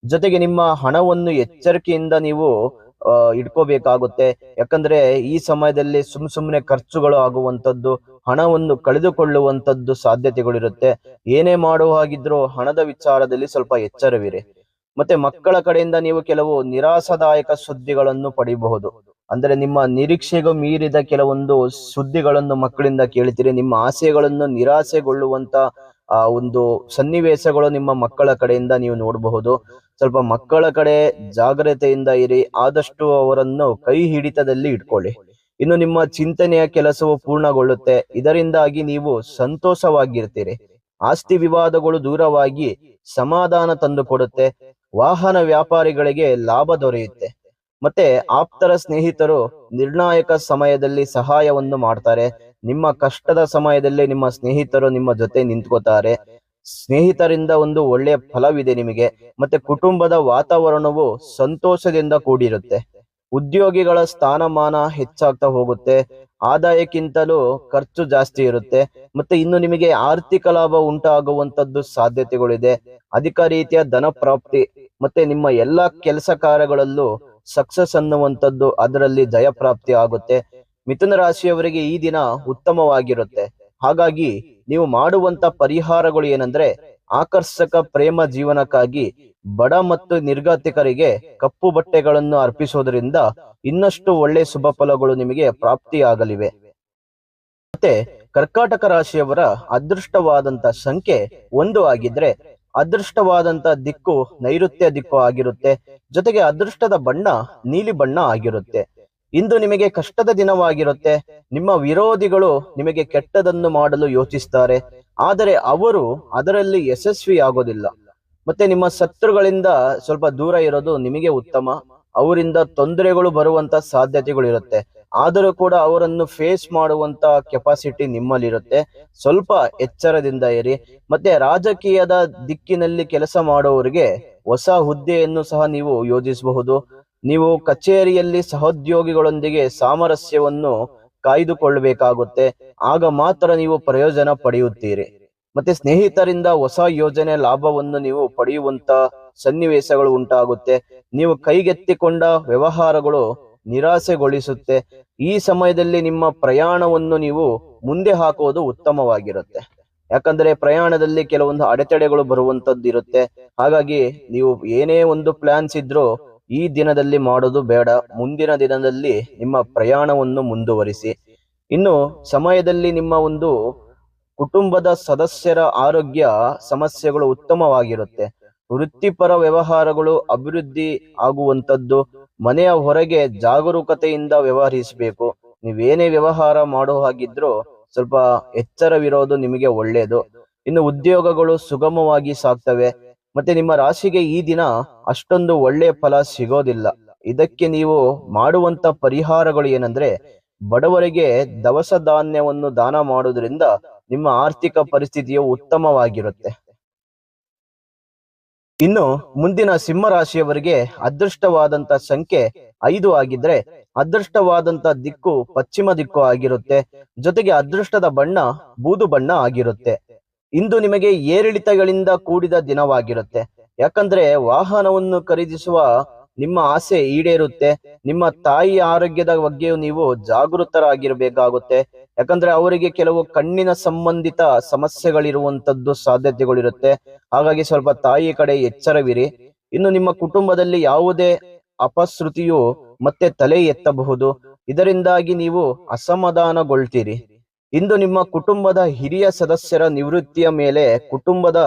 ಜೊತೆಗೆ ನಿಮ್ಮ ಹಣವನ್ನು ಎಚ್ಚರಿಕೆಯಿಂದ ನೀವು ಇಟ್ಕೋಬೇಕಾಗುತ್ತೆ. ಯಾಕಂದ್ರೆ ಈ ಸಮಯದಲ್ಲಿ ಸುಮ್ಮನೆ ಖರ್ಚುಗಳು ಆಗುವಂತದ್ದು, ಹಣವನ್ನು ಕಳೆದುಕೊಳ್ಳುವಂತದ್ದು ಸಾಧ್ಯತೆಗಳಿರುತ್ತೆ. ಏನೇ ಮಾಡುವ ಹಾಗಿದ್ರೂ ಹಣದ ವಿಚಾರದಲ್ಲಿ ಸ್ವಲ್ಪ ಎಚ್ಚರವಿರಿ. ಮತ್ತೆ ಮಕ್ಕಳ ಕಡೆಯಿಂದ ನೀವು ಕೆಲವು ನಿರಾಶಾದಾಯಕ ಸುದ್ದಿಗಳನ್ನು ಪಡೆಯಬಹುದು. ಅಂದ್ರೆ ನಿಮ್ಮ ನಿರೀಕ್ಷೆಗೂ ಮೀರಿದ ಕೆಲವೊಂದು ಸುದ್ದಿಗಳನ್ನು ಮಕ್ಕಳಿಂದ ಕೇಳ್ತೀರಿ. ನಿಮ್ಮ ಆಸೆಗಳನ್ನು ನಿರಾಸೆಗೊಳ್ಳುವಂತ ಒಂದು ಸನ್ನಿವೇಶಗಳು ನಿಮ್ಮ ಮಕ್ಕಳ ಕಡೆಯಿಂದ ನೀವು ನೋಡಬಹುದು. ಸ್ವಲ್ಪ ಮಕ್ಕಳ ಕಡೆ ಜಾಗ್ರತೆಯಿಂದ ಇರಿ. ಆದಷ್ಟು ಅವರನ್ನು ಕೈ ಹಿಡಿತದಲ್ಲಿ ಇಟ್ಕೊಳ್ಳಿ. ಇನ್ನು ನಿಮ್ಮ ಚಿಂತನೆಯ ಕೆಲಸವು ಪೂರ್ಣಗೊಳ್ಳುತ್ತೆ. ಇದರಿಂದಾಗಿ ನೀವು ಸಂತೋಷವಾಗಿರ್ತೀರಿ. ಆಸ್ತಿ ವಿವಾದಗಳು ದೂರವಾಗಿ ಸಮಾಧಾನ ತಂದು ಕೊಡುತ್ತೆ. ವಾಹನ ವ್ಯಾಪಾರಿಗಳಿಗೆ ಲಾಭ ದೊರೆಯುತ್ತೆ. ಮತ್ತೆ ಆಪ್ತರ ಸ್ನೇಹಿತರು ನಿರ್ಣಾಯಕ ಸಮಯದಲ್ಲಿ ಸಹಾಯವನ್ನು ಮಾಡ್ತಾರೆ. ನಿಮ್ಮ ಕಷ್ಟದ ಸಮಯದಲ್ಲಿ ನಿಮ್ಮ ಸ್ನೇಹಿತರು ನಿಮ್ಮ ಜೊತೆ ನಿಂತ್ಕೋತಾರೆ. ಸ್ನೇಹಿತರಿಂದ ಒಂದು ಒಳ್ಳೆಯ ಫಲವಿದೆ ನಿಮಗೆ. ಮತ್ತೆ ಕುಟುಂಬದ ವಾತಾವರಣವು ಸಂತೋಷದಿಂದ ಕೂಡಿರುತ್ತೆ. ಉದ್ಯೋಗಿಗಳ ಸ್ಥಾನಮಾನ ಹೆಚ್ಚಾಗ್ತಾ ಹೋಗುತ್ತೆ. ಆದಾಯಕ್ಕಿಂತಲೂ ಖರ್ಚು ಜಾಸ್ತಿ ಇರುತ್ತೆ. ಮತ್ತೆ ಇನ್ನು ನಿಮಗೆ ಆರ್ಥಿಕ ಲಾಭ ಉಂಟಾಗುವಂತದ್ದು ಸಾಧ್ಯತೆಗಳಿದೆ. ಅಧಿಕ ರೀತಿಯ ಧನ ಪ್ರಾಪ್ತಿ ಮತ್ತೆ ನಿಮ್ಮ ಎಲ್ಲಾ ಕೆಲಸ ಕಾರ್ಯಗಳಲ್ಲೂ ಸಕ್ಸಸ್ ಅನ್ನುವಂಥದ್ದು, ಅದರಲ್ಲಿ ಜಯ ಪ್ರಾಪ್ತಿ ಆಗುತ್ತೆ. ಮಿಥುನ ರಾಶಿಯವರಿಗೆ ಈ ದಿನ ಉತ್ತಮವಾಗಿರುತ್ತೆ. ಹಾಗಾಗಿ ನೀವು ಮಾಡುವಂತ ಪರಿಹಾರಗಳು ಏನಂದ್ರೆ, ಆಕರ್ಷಕ ಪ್ರೇಮ ಜೀವನಕ್ಕಾಗಿ ಬಡ ಮತ್ತು ನಿರ್ಗತಿಕರಿಗೆ ಕಪ್ಪು ಬಟ್ಟೆಗಳನ್ನು ಅರ್ಪಿಸೋದ್ರಿಂದ ಇನ್ನಷ್ಟು ಒಳ್ಳೆ ಶುಭ ಫಲಗಳು ನಿಮಗೆ ಪ್ರಾಪ್ತಿಯಾಗಲಿವೆ. ಮತ್ತೆ ಕರ್ಕಾಟಕ ರಾಶಿಯವರ ಅದೃಷ್ಟವಾದಂತ ಸಂಖ್ಯೆ 1 ಆಗಿದ್ರೆ ಅದೃಷ್ಟವಾದಂತ ದಿಕ್ಕು ನೈಋತ್ಯ ದಿಕ್ಕು ಆಗಿರುತ್ತೆ. ಜೊತೆಗೆ ಅದೃಷ್ಟದ ಬಣ್ಣ ನೀಲಿ ಬಣ್ಣ ಆಗಿರುತ್ತೆ. ಇಂದು ನಿಮಗೆ ಕಷ್ಟದ ದಿನವಾಗಿರುತ್ತೆ. ನಿಮ್ಮ ವಿರೋಧಿಗಳು ನಿಮಗೆ ಕೆಟ್ಟದನ್ನು ಮಾಡಲು ಯೋಚಿಸ್ತಾರೆ, ಆದರೆ ಅವರು ಅದರಲ್ಲಿ ಯಶಸ್ವಿಯಾಗೋದಿಲ್ಲ. ಮತ್ತೆ ನಿಮ್ಮ ಶತ್ರುಗಳಿಂದ ಸ್ವಲ್ಪ ದೂರ ಇರೋದು ನಿಮಗೆ ಉತ್ತಮ. ಅವರಿಂದ ತೊಂದರೆಗಳು ಬರುವಂತ ಸಾಧ್ಯತೆಗಳಿರುತ್ತೆ. ಆದರೂ ಕೂಡ ಅವರನ್ನು ಫೇಸ್ ಮಾಡುವಂತ ಕೆಪಾಸಿಟಿ ನಿಮ್ಮಲ್ಲಿರುತ್ತೆ. ಸ್ವಲ್ಪ ಎಚ್ಚರದಿಂದ ಇರಿ. ಮತ್ತೆ ರಾಜಕೀಯದ ದಿಕ್ಕಿನಲ್ಲಿ ಕೆಲಸ ಮಾಡುವವರಿಗೆ ಹೊಸ ಹುದ್ದೆಯನ್ನು ಸಹ ನೀವು ಯೋಜಿಸಬಹುದು. ನೀವು ಕಚೇರಿಯಲ್ಲಿ ಸಹೋದ್ಯೋಗಿಗಳೊಂದಿಗೆ ಸಾಮರಸ್ಯವನ್ನು ಕಾಯ್ದುಕೊಳ್ಳಬೇಕಾಗುತ್ತೆ. ಆಗ ಮಾತ್ರ ನೀವು ಪ್ರಯೋಜನ ಪಡೆಯುತ್ತೀರಿ. ಮತ್ತೆ ಸ್ನೇಹಿತರಿಂದ ಹೊಸ ಯೋಜನೆ ಲಾಭವನ್ನು ನೀವು ಪಡೆಯುವಂತ ಸನ್ನಿವೇಶಗಳು ಉಂಟಾಗುತ್ತೆ. ನೀವು ಕೈಗೆತ್ತಿಕೊಂಡ ವ್ಯವಹಾರಗಳು ನಿರಾಸೆಗೊಳಿಸುತ್ತೆ. ಈ ಸಮಯದಲ್ಲಿ ನಿಮ್ಮ ಪ್ರಯಾಣವನ್ನು ನೀವು ಮುಂದೆ ಹಾಕುವುದು ಉತ್ತಮವಾಗಿರುತ್ತೆ. ಯಾಕಂದ್ರೆ ಪ್ರಯಾಣದಲ್ಲಿ ಕೆಲವೊಂದು ಅಡೆತಡೆಗಳು ಬರುವಂತದ್ದು ಇರುತ್ತೆ. ಹಾಗಾಗಿ ನೀವು ಏನೇ ಒಂದು ಪ್ಲಾನ್ಸ್ ಇದ್ರೂ ಈ ದಿನದಲ್ಲಿ ಮಾಡೋದು ಬೇಡ. ಮುಂದಿನ ದಿನದಲ್ಲಿ ನಿಮ್ಮ ಪ್ರಯಾಣವನ್ನು ಮುಂದುವರಿಸಿ. ಇನ್ನು ಸಮಯದಲ್ಲಿ ನಿಮ್ಮ ಒಂದು ಕುಟುಂಬದ ಸದಸ್ಯರ ಆರೋಗ್ಯ ಸಮಸ್ಯೆಗಳು ಉತ್ತಮವಾಗಿರುತ್ತೆ. ವೃತ್ತಿಪರ ವ್ಯವಹಾರಗಳು ಅಭಿವೃದ್ಧಿ ಆಗುವಂತದ್ದು. ಮನೆಯ ಹೊರಗೆ ಜಾಗರೂಕತೆಯಿಂದ ವ್ಯವಹರಿಸಬೇಕು. ನೀವೇನೇ ವ್ಯವಹಾರ ಮಾಡೋ ಹಾಗಿದ್ರೂ ಸ್ವಲ್ಪ ಎಚ್ಚರವಿರೋದು ನಿಮಗೆ ಒಳ್ಳೆಯದು. ಇನ್ನು ಉದ್ಯೋಗಗಳು ಸುಗಮವಾಗಿ ಸಾಗ್ತವೆ. ಮತ್ತೆ ನಿಮ್ಮ ರಾಶಿಗೆ ಈ ದಿನ ಅಷ್ಟೊಂದು ಒಳ್ಳೆಯ ಫಲ ಸಿಗೋದಿಲ್ಲ. ಇದಕ್ಕೆ ನೀವು ಮಾಡುವಂತ ಪರಿಹಾರಗಳು ಏನಂದ್ರೆ, ಬಡವರಿಗೆ ದವಸ ಧಾನ್ಯವನ್ನು ದಾನ ಮಾಡೋದ್ರಿಂದ ನಿಮ್ಮ ಆರ್ಥಿಕ ಪರಿಸ್ಥಿತಿಯು ಉತ್ತಮವಾಗಿರುತ್ತೆ. ಇನ್ನು ಮುಂದಿನ ಸಿಂಹ ರಾಶಿಯವರಿಗೆ ಅದೃಷ್ಟವಾದಂತ ಸಂಖ್ಯೆ 5 ಆಗಿದ್ರೆ ಅದೃಷ್ಟವಾದಂತ ದಿಕ್ಕು ಪಶ್ಚಿಮ ದಿಕ್ಕು ಆಗಿರುತ್ತೆ. ಜೊತೆಗೆ ಅದೃಷ್ಟದ ಬಣ್ಣ ಬೂದು ಬಣ್ಣ ಆಗಿರುತ್ತೆ. ಇಂದು ನಿಮಗೆ ಏರಿಳಿತಗಳಿಂದ ಕೂಡಿದ ದಿನವಾಗಿರುತ್ತೆ. ಯಾಕಂದ್ರೆ ವಾಹನವನ್ನು ಖರೀದಿಸುವ ನಿಮ್ಮ ಆಸೆ ಈಡೇರುತ್ತೆ. ನಿಮ್ಮ ತಾಯಿ ಆರೋಗ್ಯದ ಬಗ್ಗೆಯೂ ನೀವು ಜಾಗೃತರಾಗಿರ್ಬೇಕಾಗುತ್ತೆ. ಯಾಕಂದ್ರೆ ಅವರಿಗೆ ಕೆಲವು ಕಣ್ಣಿನ ಸಂಬಂಧಿತ ಸಮಸ್ಯೆಗಳಿರುವಂತದ್ದು ಸಾಧ್ಯತೆಗಳಿರುತ್ತೆ. ಹಾಗಾಗಿ ಸ್ವಲ್ಪ ತಾಯಿ ಕಡೆ ಎಚ್ಚರವಿರಿ. ಇನ್ನು ನಿಮ್ಮ ಕುಟುಂಬದಲ್ಲಿ ಯಾವುದೇ ಅಪಶ್ರುತಿಯು ಮತ್ತೆ ತಲೆ ಎತ್ತಬಹುದು. ಇದರಿಂದಾಗಿ ನೀವು ಅಸಮಾಧಾನಗೊಳ್ತೀರಿ. ಇಂದು ನಿಮ್ಮ ಕುಟುಂಬದ ಹಿರಿಯ ಸದಸ್ಯರ ನಿವೃತ್ತಿಯ ಮೇಲೆ ಕುಟುಂಬದ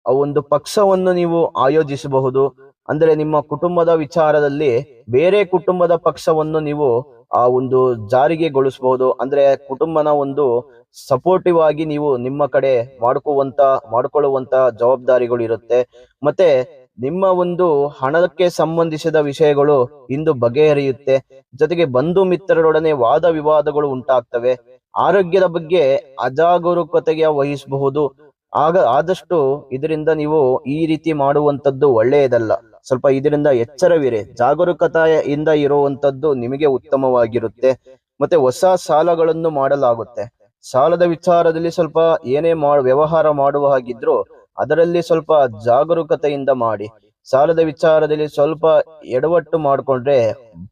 ಒಂದು ಪಕ್ಷವನ್ನು ನೀವು ಆಯೋಜಿಸಬಹುದು. ಅಂದ್ರೆ ನಿಮ್ಮ ಕುಟುಂಬದ ವಿಚಾರದಲ್ಲಿ ಬೇರೆ ಕುಟುಂಬದ ಪಕ್ಷವನ್ನು ನೀವು ಆ ಒಂದು ಜಾರಿಗೆಗೊಳಿಸಬಹುದು. ಅಂದ್ರೆ ಕುಟುಂಬನ ಒಂದು ಸಪೋರ್ಟಿವ್ ಆಗಿ ನೀವು ನಿಮ್ಮ ಕಡೆ ಮಾಡ್ಕೊಳ್ಳುವಂತ ಜವಾಬ್ದಾರಿಗಳು ಇರುತ್ತೆ. ಮತ್ತೆ ನಿಮ್ಮ ಒಂದು ಹಣಕ್ಕೆ ಸಂಬಂಧಿಸಿದ ವಿಷಯಗಳು ಇಂದು ಬಗೆಹರಿಯುತ್ತೆ. ಜೊತೆಗೆ ಬಂಧು ಮಿತ್ರರೊಡನೆ ವಾದ ವಿವಾದಗಳು ಉಂಟಾಗ್ತವೆ. ಆರೋಗ್ಯದ ಬಗ್ಗೆ ಅಜಾಗರೂಕತೆಗೆ ವಹಿಸಬಹುದು. ಆದಷ್ಟು ಇದರಿಂದ ನೀವು ಈ ರೀತಿ ಮಾಡುವಂತದ್ದು ಒಳ್ಳೆಯದಲ್ಲ. ಸ್ವಲ್ಪ ಇದರಿಂದ ಎಚ್ಚರವಿರಿ. ಜಾಗರೂಕತೆಯಿಂದ ಇರುವಂತದ್ದು ನಿಮಗೆ ಉತ್ತಮವಾಗಿರುತ್ತೆ. ಮತ್ತೆ ಹೊಸ ಸಾಲಗಳನ್ನು ಮಾಡಲಾಗುತ್ತೆ. ಸಾಲದ ವಿಚಾರದಲ್ಲಿ ಸ್ವಲ್ಪ ಏನೇ ವ್ಯವಹಾರ ಮಾಡುವ ಹಾಗಿದ್ರು ಅದರಲ್ಲಿ ಸ್ವಲ್ಪ ಜಾಗರೂಕತೆಯಿಂದ ಮಾಡಿ. ಸಾಲದ ವಿಚಾರದಲ್ಲಿ ಸ್ವಲ್ಪ ಎಡವಟ್ಟು ಮಾಡಿಕೊಂಡ್ರೆ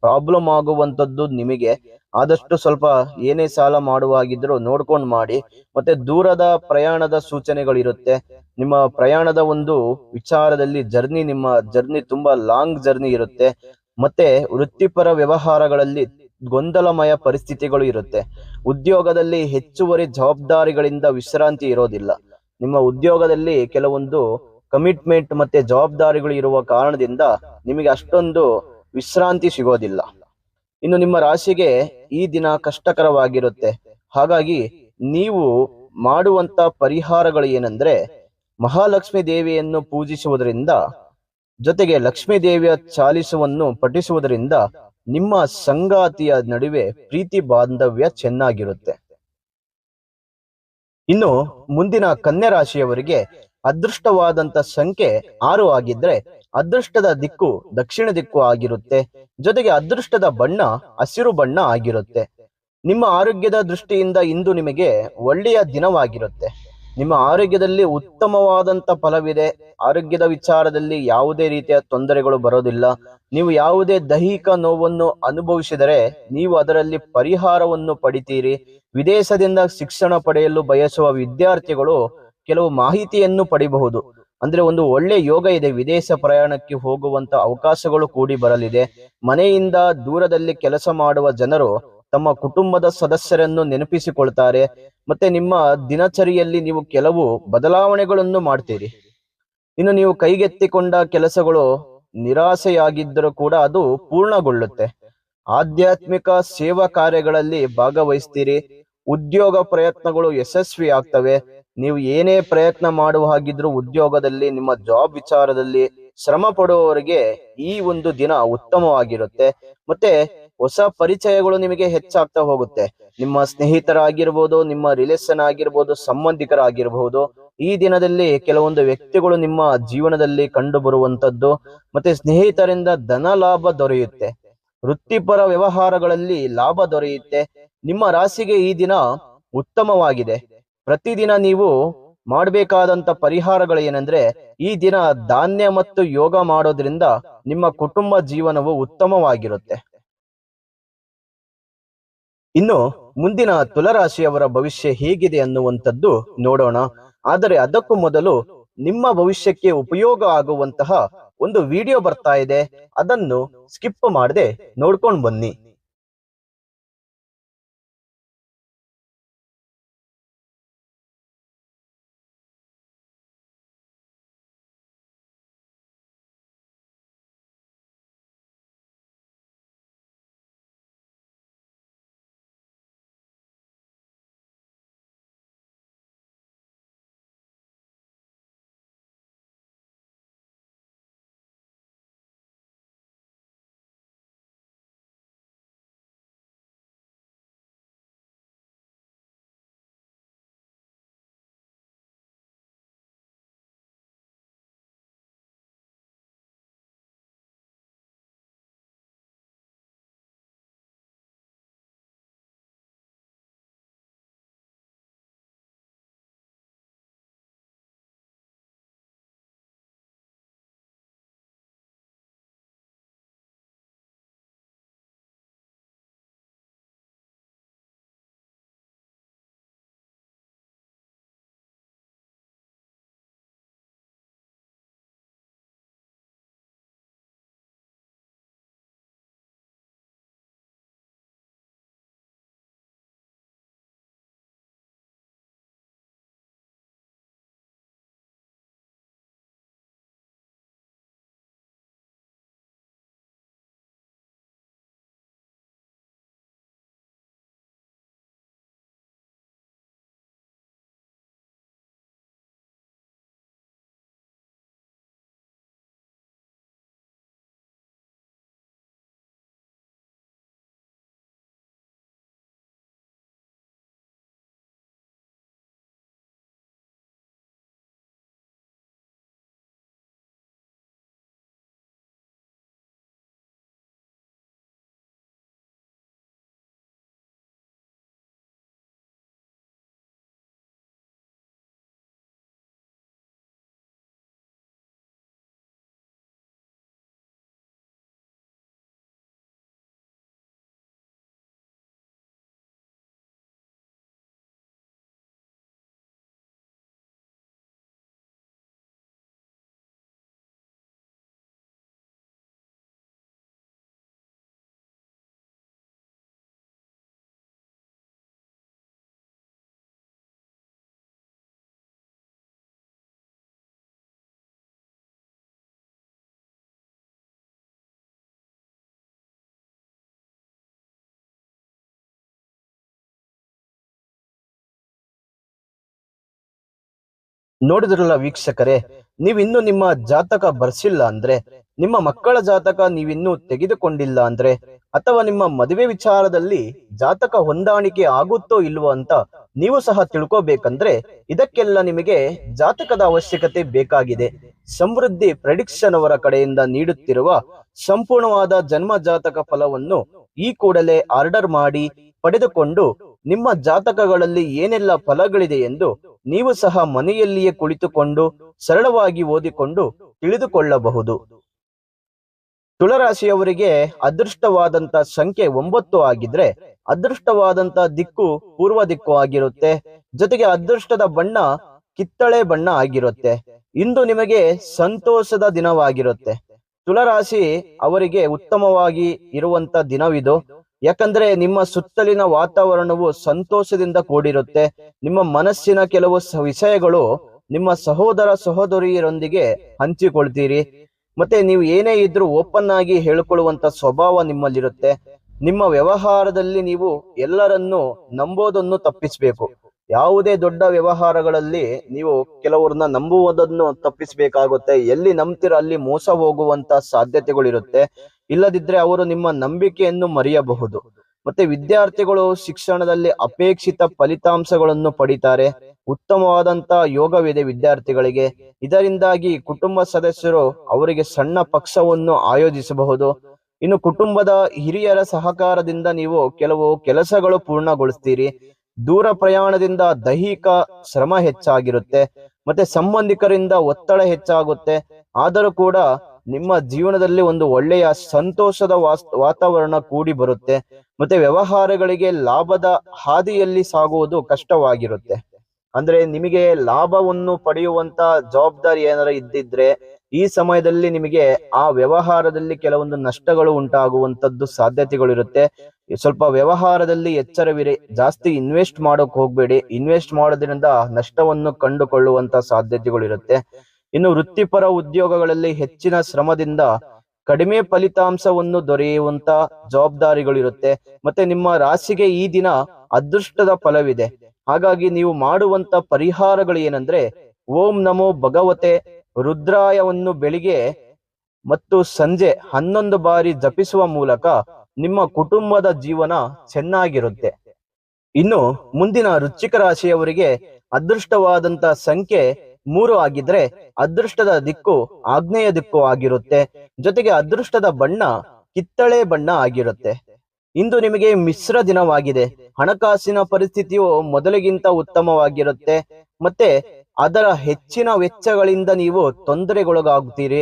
ಪ್ರಾಬ್ಲಮ್ ಆಗುವಂತದ್ದು ನಿಮಗೆ. ಆದಷ್ಟು ಸ್ವಲ್ಪ ಏನೇ ಸಾಲ ಮಾಡುವ ಹಾಗಿದ್ರು ನೋಡ್ಕೊಂಡು ಮಾಡಿ. ಮತ್ತೆ ದೂರದ ಪ್ರಯಾಣದ ಸೂಚನೆಗಳಿರುತ್ತೆ. ನಿಮ್ಮ ಪ್ರಯಾಣದ ಒಂದು ವಿಚಾರದಲ್ಲಿ ನಿಮ್ಮ ಜರ್ನಿ ತುಂಬಾ ಲಾಂಗ್ ಜರ್ನಿ ಇರುತ್ತೆ. ಮತ್ತೆ ವೃತ್ತಿಪರ ವ್ಯವಹಾರಗಳಲ್ಲಿ ಗೊಂದಲಮಯ ಪರಿಸ್ಥಿತಿಗಳು ಇರುತ್ತೆ. ಉದ್ಯೋಗದಲ್ಲಿ ಹೆಚ್ಚುವರಿ ಜವಾಬ್ದಾರಿಗಳಿಂದ ವಿಶ್ರಾಂತಿ ಇರೋದಿಲ್ಲ. ನಿಮ್ಮ ಉದ್ಯೋಗದಲ್ಲಿ ಕೆಲವೊಂದು ಕಮಿಟ್ಮೆಂಟ್ ಮತ್ತೆ ಜವಾಬ್ದಾರಿಗಳು ಇರುವ ಕಾರಣದಿಂದ ನಿಮಗೆ ಅಷ್ಟೊಂದು ವಿಶ್ರಾಂತಿ ಸಿಗೋದಿಲ್ಲ. ಇನ್ನು ನಿಮ್ಮ ರಾಶಿಗೆ ಈ ದಿನ ಕಷ್ಟಕರವಾಗಿರುತ್ತೆ. ಹಾಗಾಗಿ ನೀವು ಮಾಡುವಂತ ಪರಿಹಾರಗಳು ಏನಂದ್ರೆ, ಮಹಾಲಕ್ಷ್ಮಿ ದೇವಿಯನ್ನು ಪೂಜಿಸುವುದರಿಂದ ಜೊತೆಗೆ ಲಕ್ಷ್ಮೀ ದೇವಿಯ ಚಾಲಿಸವನ್ನು ಪಠಿಸುವುದರಿಂದ ನಿಮ್ಮ ಸಂಗಾತಿಯ ನಡುವೆ ಪ್ರೀತಿ ಬಾಂಧವ್ಯ ಚೆನ್ನಾಗಿರುತ್ತೆ. ಇನ್ನು ಮುಂದಿನ ಕನ್ಯಾ ರಾಶಿಯವರಿಗೆ ಅದೃಷ್ಟವಾದಂತ ಸಂಖ್ಯೆ 6 ಆಗಿದ್ರೆ ಅದೃಷ್ಟದ ದಿಕ್ಕು ದಕ್ಷಿಣ ದಿಕ್ಕು ಆಗಿರುತ್ತೆ. ಜೊತೆಗೆ ಅದೃಷ್ಟದ ಬಣ್ಣ ಹಸಿರು ಬಣ್ಣ ಆಗಿರುತ್ತೆ. ನಿಮ್ಮ ಆರೋಗ್ಯದ ದೃಷ್ಟಿಯಿಂದ ಇಂದು ನಿಮಗೆ ಒಳ್ಳೆಯ ದಿನವಾಗಿರುತ್ತೆ. ನಿಮ್ಮ ಆರೋಗ್ಯದಲ್ಲಿ ಉತ್ತಮವಾದಂತ ಫಲವಿದೆ. ಆರೋಗ್ಯದ ವಿಚಾರದಲ್ಲಿ ಯಾವುದೇ ರೀತಿಯ ತೊಂದರೆಗಳು ಬರೋದಿಲ್ಲ. ನೀವು ಯಾವುದೇ ದೈಹಿಕ ನೋವನ್ನು ಅನುಭವಿಸಿದರೆ ನೀವು ಅದರಲ್ಲಿ ಪರಿಹಾರವನ್ನು ಪಡಿತೀರಿ. ವಿದೇಶದಿಂದ ಶಿಕ್ಷಣ ಪಡೆಯಲು ಬಯಸುವ ವಿದ್ಯಾರ್ಥಿಗಳು ಕೆಲವು ಮಾಹಿತಿಯನ್ನು ಪಡಿಬಹುದು. ಅಂದ್ರೆ ಒಂದು ಒಳ್ಳೆ ಯೋಗ ಇದೆ. ವಿದೇಶ ಪ್ರಯಾಣಕ್ಕೆ ಹೋಗುವಂತ ಅವಕಾಶಗಳು ಕೂಡಿ ಬರಲಿದೆ. ಮನೆಯಿಂದ ದೂರದಲ್ಲಿ ಕೆಲಸ ಮಾಡುವ ಜನರು ತಮ್ಮ ಕುಟುಂಬದ ಸದಸ್ಯರನ್ನು ನೆನಪಿಸಿಕೊಳ್ತಾರೆ. ಮತ್ತೆ ನಿಮ್ಮ ದಿನಚರಿಯಲ್ಲಿ ನೀವು ಕೆಲವು ಬದಲಾವಣೆಗಳನ್ನು ಮಾಡ್ತೀರಿ. ಇನ್ನು ನೀವು ಕೈಗೆತ್ತಿಕೊಂಡ ಕೆಲಸಗಳು ನಿರಾಸೆಯಾಗಿದ್ದರೂ ಕೂಡ ಅದು ಪೂರ್ಣಗೊಳ್ಳುತ್ತೆ. ಆಧ್ಯಾತ್ಮಿಕ ಸೇವಾ ಕಾರ್ಯಗಳಲ್ಲಿ ಭಾಗವಹಿಸ್ತೀರಿ. ಉದ್ಯೋಗ ಪ್ರಯತ್ನಗಳು ಯಶಸ್ವಿ ಆಗ್ತವೆ. ನೀವು ಏನೇ ಪ್ರಯತ್ನ ಮಾಡುವ ಹಾಗಿದ್ರು ಉದ್ಯೋಗದಲ್ಲಿ ನಿಮ್ಮ ಜಾಬ್ ವಿಚಾರದಲ್ಲಿ ಶ್ರಮ ಪಡುವವರಿಗೆ ಈ ಒಂದು ದಿನ ಉತ್ತಮವಾಗಿರುತ್ತೆ. ಮತ್ತೆ ಹೊಸ ಪರಿಚಯಗಳು ನಿಮಗೆ ಹೆಚ್ಚಾಗ್ತಾ ಹೋಗುತ್ತೆ. ನಿಮ್ಮ ಸ್ನೇಹಿತರಾಗಿರ್ಬೋದು, ನಿಮ್ಮ ರಿಲೇಷನ್ ಆಗಿರ್ಬೋದು, ಸಂಬಂಧಿಕರಾಗಿರ್ಬಹುದು. ಈ ದಿನದಲ್ಲಿ ಕೆಲವೊಂದು ವ್ಯಕ್ತಿಗಳು ನಿಮ್ಮ ಜೀವನದಲ್ಲಿ ಕಂಡು ಬರುವಂತದ್ದು. ಮತ್ತೆ ಸ್ನೇಹಿತರಿಂದ ಧನ ಲಾಭ ದೊರೆಯುತ್ತೆ. ವೃತ್ತಿಪರ ವ್ಯವಹಾರಗಳಲ್ಲಿ ಲಾಭ ದೊರೆಯುತ್ತೆ. ನಿಮ್ಮ ರಾಶಿಗೆ ಈ ದಿನ ಉತ್ತಮವಾಗಿದೆ. ಪ್ರತಿದಿನ ನೀವು ಮಾಡಬೇಕಾದಂತ ಪರಿಹಾರಗಳು ಏನಂದ್ರೆ, ಈ ದಿನ ಧಾನ್ಯ ಮತ್ತು ಯೋಗ ಮಾಡೋದ್ರಿಂದ ನಿಮ್ಮ ಕುಟುಂಬ ಜೀವನವು ಉತ್ತಮವಾಗಿರುತ್ತೆ. ಇನ್ನು ಮುಂದಿನ ತುಲರಾಶಿಯವರ ಭವಿಷ್ಯ ಹೇಗಿದೆ ಅನ್ನುವಂಥದ್ದು ನೋಡೋಣ. ಆದರೆ ಅದಕ್ಕೂ ಮೊದಲು ನಿಮ್ಮ ಭವಿಷ್ಯಕ್ಕೆ ಉಪಯೋಗ ಆಗುವಂತಹ ಒಂದು ವಿಡಿಯೋ ಬರ್ತಾ ಇದೆ. ಅದನ್ನು ಸ್ಕಿಪ್ ಮಾಡದೆ ನೋಡ್ಕೊಂಡು ಬನ್ನಿ. ನೋಡಿದ್ರಲ್ಲ ವೀಕ್ಷಕರೇ, ನೀವಿನ್ನು ನಿಮ್ಮ ಜಾತಕ ಬರ್ಸಿಲ್ಲ ಅಂದ್ರೆ, ನಿಮ್ಮ ಮಕ್ಕಳ ಜಾತಕ ನೀವಿನ್ನೂ ತೆಗೆದುಕೊಂಡಿಲ್ಲ ಅಂದ್ರೆ, ಅಥವಾ ನಿಮ್ಮ ಮದುವೆ ವಿಚಾರದಲ್ಲಿ ಜಾತಕ ಹೊಂದಾಣಿಕೆ ಆಗುತ್ತೋ ಇಲ್ವೋ ಅಂತ ನೀವು ಸಹ ತಿಳ್ಕೋಬೇಕಂದ್ರೆ, ಇದಕ್ಕೆಲ್ಲ ನಿಮಗೆ ಜಾತಕದ ಅವಶ್ಯಕತೆ ಬೇಕಾಗಿದೆ. ಸಮೃದ್ಧಿ ಪ್ರೆಡಿಕ್ಷನ್ ಅವರ ಕಡೆಯಿಂದ ನೀಡುತ್ತಿರುವ ಸಂಪೂರ್ಣವಾದ ಜನ್ಮ ಜಾತಕ ಫಲವನ್ನು ಈ ಕೂಡಲೇ ಆರ್ಡರ್ ಮಾಡಿ ಪಡೆದುಕೊಂಡು ನಿಮ್ಮ ಜಾತಕಗಳಲ್ಲಿ ಏನೆಲ್ಲ ಫಲಗಳಿದೆ ಎಂದು ನೀವು ಸಹ ಮನೆಯಲ್ಲಿಯೇ ಕುಳಿತುಕೊಂಡು ಸರಳವಾಗಿ ಓದಿಕೊಂಡು ತಿಳಿದುಕೊಳ್ಳಬಹುದು. ತುಳರಾಶಿಯವರಿಗೆ ಅದೃಷ್ಟವಾದಂತ ಸಂಖ್ಯೆ 9 ಆಗಿದ್ರೆ ಅದೃಷ್ಟವಾದಂತ ದಿಕ್ಕು ಪೂರ್ವ ದಿಕ್ಕು ಆಗಿರುತ್ತೆ. ಜೊತೆಗೆ ಅದೃಷ್ಟದ ಬಣ್ಣ ಕಿತ್ತಳೆ ಬಣ್ಣ ಆಗಿರುತ್ತೆ. ಇಂದು ನಿಮಗೆ ಸಂತೋಷದ ದಿನವಾಗಿರುತ್ತೆ. ತುಳರಾಶಿ ಅವರಿಗೆ ಉತ್ತಮವಾಗಿ ಇರುವಂತ ದಿನವಿದು. ಯಾಕಂದ್ರೆ ನಿಮ್ಮ ಸುತ್ತಲಿನ ವಾತಾವರಣವು ಸಂತೋಷದಿಂದ ಕೂಡಿರುತ್ತೆ. ನಿಮ್ಮ ಮನಸ್ಸಿನ ಕೆಲವು ವಿಷಯಗಳು ನಿಮ್ಮ ಸಹೋದರ ಸಹೋದರಿಯರೊಂದಿಗೆ ಹಂಚಿಕೊಳ್ತೀರಿ. ಮತ್ತೆ ನೀವು ಏನೇ ಇದ್ರೂ ಓಪನ್ ಆಗಿ ಹೇಳಿಕೊಳ್ಳುವಂತ ಸ್ವಭಾವ ನಿಮ್ಮಲ್ಲಿರುತ್ತೆ. ನಿಮ್ಮ ವ್ಯವಹಾರದಲ್ಲಿ ನೀವು ಎಲ್ಲರನ್ನು ನಂಬೋದನ್ನು ತಪ್ಪಿಸಬೇಕು. ಯಾವುದೇ ದೊಡ್ಡ ವ್ಯವಹಾರಗಳಲ್ಲಿ ನೀವು ಕೆಲವರನ್ನ ನಂಬುವುದನ್ನು ತಪ್ಪಿಸಬೇಕಾಗುತ್ತೆ. ಎಲ್ಲಿ ನಂಬ್ತೀರ ಅಲ್ಲಿ ಮೋಸ ಹೋಗುವಂತ ಸಾಧ್ಯತೆಗಳಿರುತ್ತೆ. ಇಲ್ಲದಿದ್ರೆ ಅವರು ನಿಮ್ಮ ನಂಬಿಕೆಯನ್ನು ಮರೆಯಬಹುದು. ಮತ್ತೆ ವಿದ್ಯಾರ್ಥಿಗಳು ಶಿಕ್ಷಣದಲ್ಲಿ ಅಪೇಕ್ಷಿತ ಫಲಿತಾಂಶಗಳನ್ನು ಪಡಿತಾರೆ. ಉತ್ತಮವಾದಂತ ಯೋಗವಿದೆ ವಿದ್ಯಾರ್ಥಿಗಳಿಗೆ. ಇದರಿಂದಾಗಿ ಕುಟುಂಬ ಸದಸ್ಯರು ಅವರಿಗೆ ಸಣ್ಣ ಪಕ್ಷವನ್ನು ಆಯೋಜಿಸಬಹುದು. ಇನ್ನು ಕುಟುಂಬದ ಹಿರಿಯರ ಸಹಕಾರದಿಂದ ನೀವು ಕೆಲವು ಕೆಲಸಗಳು ಪೂರ್ಣಗೊಳಿಸ್ತೀರಿ. ದೂರ ಪ್ರಯಾಣದಿಂದ ದೈಹಿಕ ಶ್ರಮ ಹೆಚ್ಚಾಗಿರುತ್ತೆ. ಮತ್ತೆ ಸಂಬಂಧಿಕರಿಂದ ಒತ್ತಡ ಹೆಚ್ಚಾಗುತ್ತೆ. ಆದರೂ ಕೂಡ ನಿಮ್ಮ ಜೀವನದಲ್ಲಿ ಒಂದು ಒಳ್ಳೆಯ ಸಂತೋಷದ ವಾತಾವರಣ ಕೂಡಿ ಬರುತ್ತೆ. ಮತ್ತೆ ವ್ಯವಹಾರಗಳಿಗೆ ಲಾಭದ ಹಾದಿಯಲ್ಲಿ ಸಾಗುವುದು ಕಷ್ಟವಾಗಿರುತ್ತೆ. ಅಂದ್ರೆ ನಿಮಗೆ ಲಾಭವನ್ನು ಪಡೆಯುವಂತ ಜವಾಬ್ದಾರಿ ಏನಾರ ಇದ್ದಿದ್ರೆ ಈ ಸಮಯದಲ್ಲಿ ನಿಮಗೆ ಆ ವ್ಯವಹಾರದಲ್ಲಿ ಕೆಲವೊಂದು ನಷ್ಟಗಳು ಉಂಟಾಗುವಂತದ್ದು ಸಾಧ್ಯತೆಗಳಿರುತ್ತೆ. ಸ್ವಲ್ಪ ವ್ಯವಹಾರದಲ್ಲಿ ಎಚ್ಚರವಿರಿ. ಜಾಸ್ತಿ ಇನ್ವೆಸ್ಟ್ ಮಾಡೋಕ್ ಹೋಗ್ಬೇಡಿ. ಇನ್ವೆಸ್ಟ್ ಮಾಡೋದ್ರಿಂದ ನಷ್ಟವನ್ನು ಕಂಡುಕೊಳ್ಳುವಂತ ಸಾಧ್ಯತೆಗಳಿರುತ್ತೆ. ಇನ್ನು ವೃತ್ತಿಪರ ಉದ್ಯೋಗಗಳಲ್ಲಿ ಹೆಚ್ಚಿನ ಶ್ರಮದಿಂದ ಕಡಿಮೆ ಫಲಿತಾಂಶವನ್ನು ದೊರೆಯುವಂತ ಜವಾಬ್ದಾರಿಗಳಿರುತ್ತೆ. ಮತ್ತೆ ನಿಮ್ಮ ರಾಶಿಗೆ ಈ ದಿನ ಅದೃಷ್ಟದ ಫಲವಿದೆ. ಹಾಗಾಗಿ ನೀವು ಮಾಡುವಂತ ಪರಿಹಾರಗಳು ಏನಂದ್ರೆ, ಓಂ ನಮೋ ಭಗವತೆ ರುದ್ರಾಯವನ್ನು ಬೆಳಿಗ್ಗೆ ಮತ್ತು ಸಂಜೆ 11 ಬಾರಿ ಜಪಿಸುವ ಮೂಲಕ ನಿಮ್ಮ ಕುಟುಂಬದ ಜೀವನ ಚೆನ್ನಾಗಿರುತ್ತೆ. ಇನ್ನು ಮುಂದಿನ ವೃಶ್ಚಿಕ ರಾಶಿಯವರಿಗೆ ಅದೃಷ್ಟವಾದಂತ ಸಂಖ್ಯೆ 3 ಆಗಿದ್ರೆ ಅದೃಷ್ಟದ ದಿಕ್ಕು ಆಗ್ನೇಯ ದಿಕ್ಕು ಆಗಿರುತ್ತೆ. ಜೊತೆಗೆ ಅದೃಷ್ಟದ ಬಣ್ಣ ಕಿತ್ತಳೆ ಬಣ್ಣ ಆಗಿರುತ್ತೆ. ಇಂದು ನಿಮಗೆ ಮಿಶ್ರ ದಿನವಾಗಿದೆ. ಹಣಕಾಸಿನ ಪರಿಸ್ಥಿತಿಯು ಮೊದಲಿಗಿಂತ ಉತ್ತಮವಾಗಿರುತ್ತೆ. ಮತ್ತೆ ಅದರ ಹೆಚ್ಚಿನ ವೆಚ್ಚಗಳಿಂದ ನೀವು ತೊಂದರೆಗೊಳಗಾಗುತ್ತೀರಿ.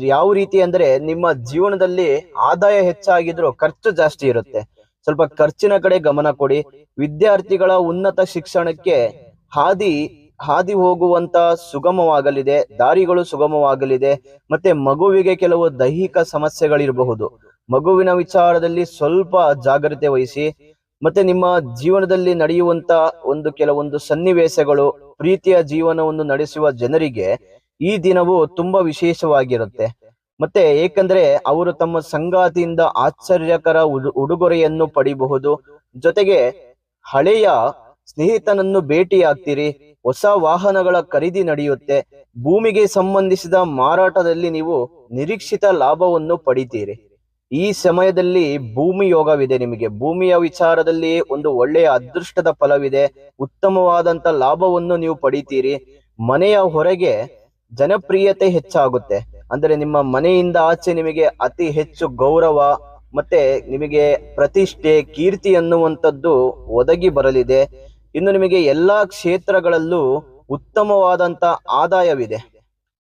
ಯಾವ ರೀತಿ ಅಂದ್ರೆ, ನಿಮ್ಮ ಜೀವನದಲ್ಲಿ ಆದಾಯ ಹೆಚ್ಚಾಗಿದ್ರು ಖರ್ಚು ಜಾಸ್ತಿ ಇರುತ್ತೆ. ಸ್ವಲ್ಪ ಖರ್ಚಿನ ಕಡೆ ಗಮನ ಕೊಡಿ. ವಿದ್ಯಾರ್ಥಿಗಳ ಉನ್ನತ ಶಿಕ್ಷಣಕ್ಕೆ ಹಾದಿ ಹೋಗುವಂತ ಸುಗಮವಾಗಲಿದೆ. ದಾರಿಗಳು ಸುಗಮವಾಗಲಿದೆ. ಮತ್ತೆ ಮಗುವಿಗೆ ಕೆಲವು ದೈಹಿಕ ಸಮಸ್ಯೆಗಳಿರಬಹುದು. ಮಗುವಿನ ವಿಚಾರದಲ್ಲಿ ಸ್ವಲ್ಪ ಜಾಗ್ರತೆ ವಹಿಸಿ. ಮತ್ತೆ ನಿಮ್ಮ ಜೀವನದಲ್ಲಿ ನಡೆಯುವಂತ ಕೆಲವೊಂದು ಸನ್ನಿವೇಶಗಳು, ಪ್ರೀತಿಯ ಜೀವನವನ್ನು ನಡೆಸುವ ಜನರಿಗೆ ಈ ದಿನವು ತುಂಬಾ ವಿಶೇಷವಾಗಿರುತ್ತೆ. ಮತ್ತೆ ಏಕೆಂದ್ರೆ ಅವರು ತಮ್ಮ ಸಂಗಾತಿಯಿಂದ ಆಶ್ಚರ್ಯಕರ ಉಡುಗೊರೆಯನ್ನು ಪಡಿಬಹುದು. ಜೊತೆಗೆ ಹಳೆಯ ಸ್ನೇಹಿತನನ್ನು ಭೇಟಿಯಾಗ್ತೀರಿ. ಹೊಸ ವಾಹನಗಳ ಖರೀದಿ ನಡೆಯುತ್ತೆ. ಭೂಮಿಗೆ ಸಂಬಂಧಿಸಿದ ಮಾರಾಟದಲ್ಲಿ ನೀವು ನಿರೀಕ್ಷಿತ ಲಾಭವನ್ನು ಪಡಿತೀರಿ. ಈ ಸಮಯದಲ್ಲಿ ಭೂಮಿ ಯೋಗವಿದೆ. ನಿಮಗೆ ಭೂಮಿಯ ವಿಚಾರದಲ್ಲಿ ಒಂದು ಒಳ್ಳೆಯ ಅದೃಷ್ಟದ ಫಲವಿದೆ. ಉತ್ತಮವಾದಂತ ಲಾಭವನ್ನು ನೀವು ಪಡಿತೀರಿ. ಮನೆಯ ಹೊರಗೆ ಜನಪ್ರಿಯತೆ ಹೆಚ್ಚಾಗುತ್ತೆ. ಅಂದ್ರೆ ನಿಮ್ಮ ಮನೆಯಿಂದ ಆಚೆ ನಿಮಗೆ ಅತಿ ಹೆಚ್ಚು ಗೌರವ ಮತ್ತೆ ನಿಮಗೆ ಪ್ರತಿಷ್ಠೆ, ಕೀರ್ತಿ ಅನ್ನುವಂಥದ್ದು ಒದಗಿ ಬರಲಿದೆ. ಇನ್ನು ನಿಮಗೆ ಎಲ್ಲಾ ಕ್ಷೇತ್ರಗಳಲ್ಲೂ ಉತ್ತಮವಾದಂತ ಆದಾಯವಿದೆ.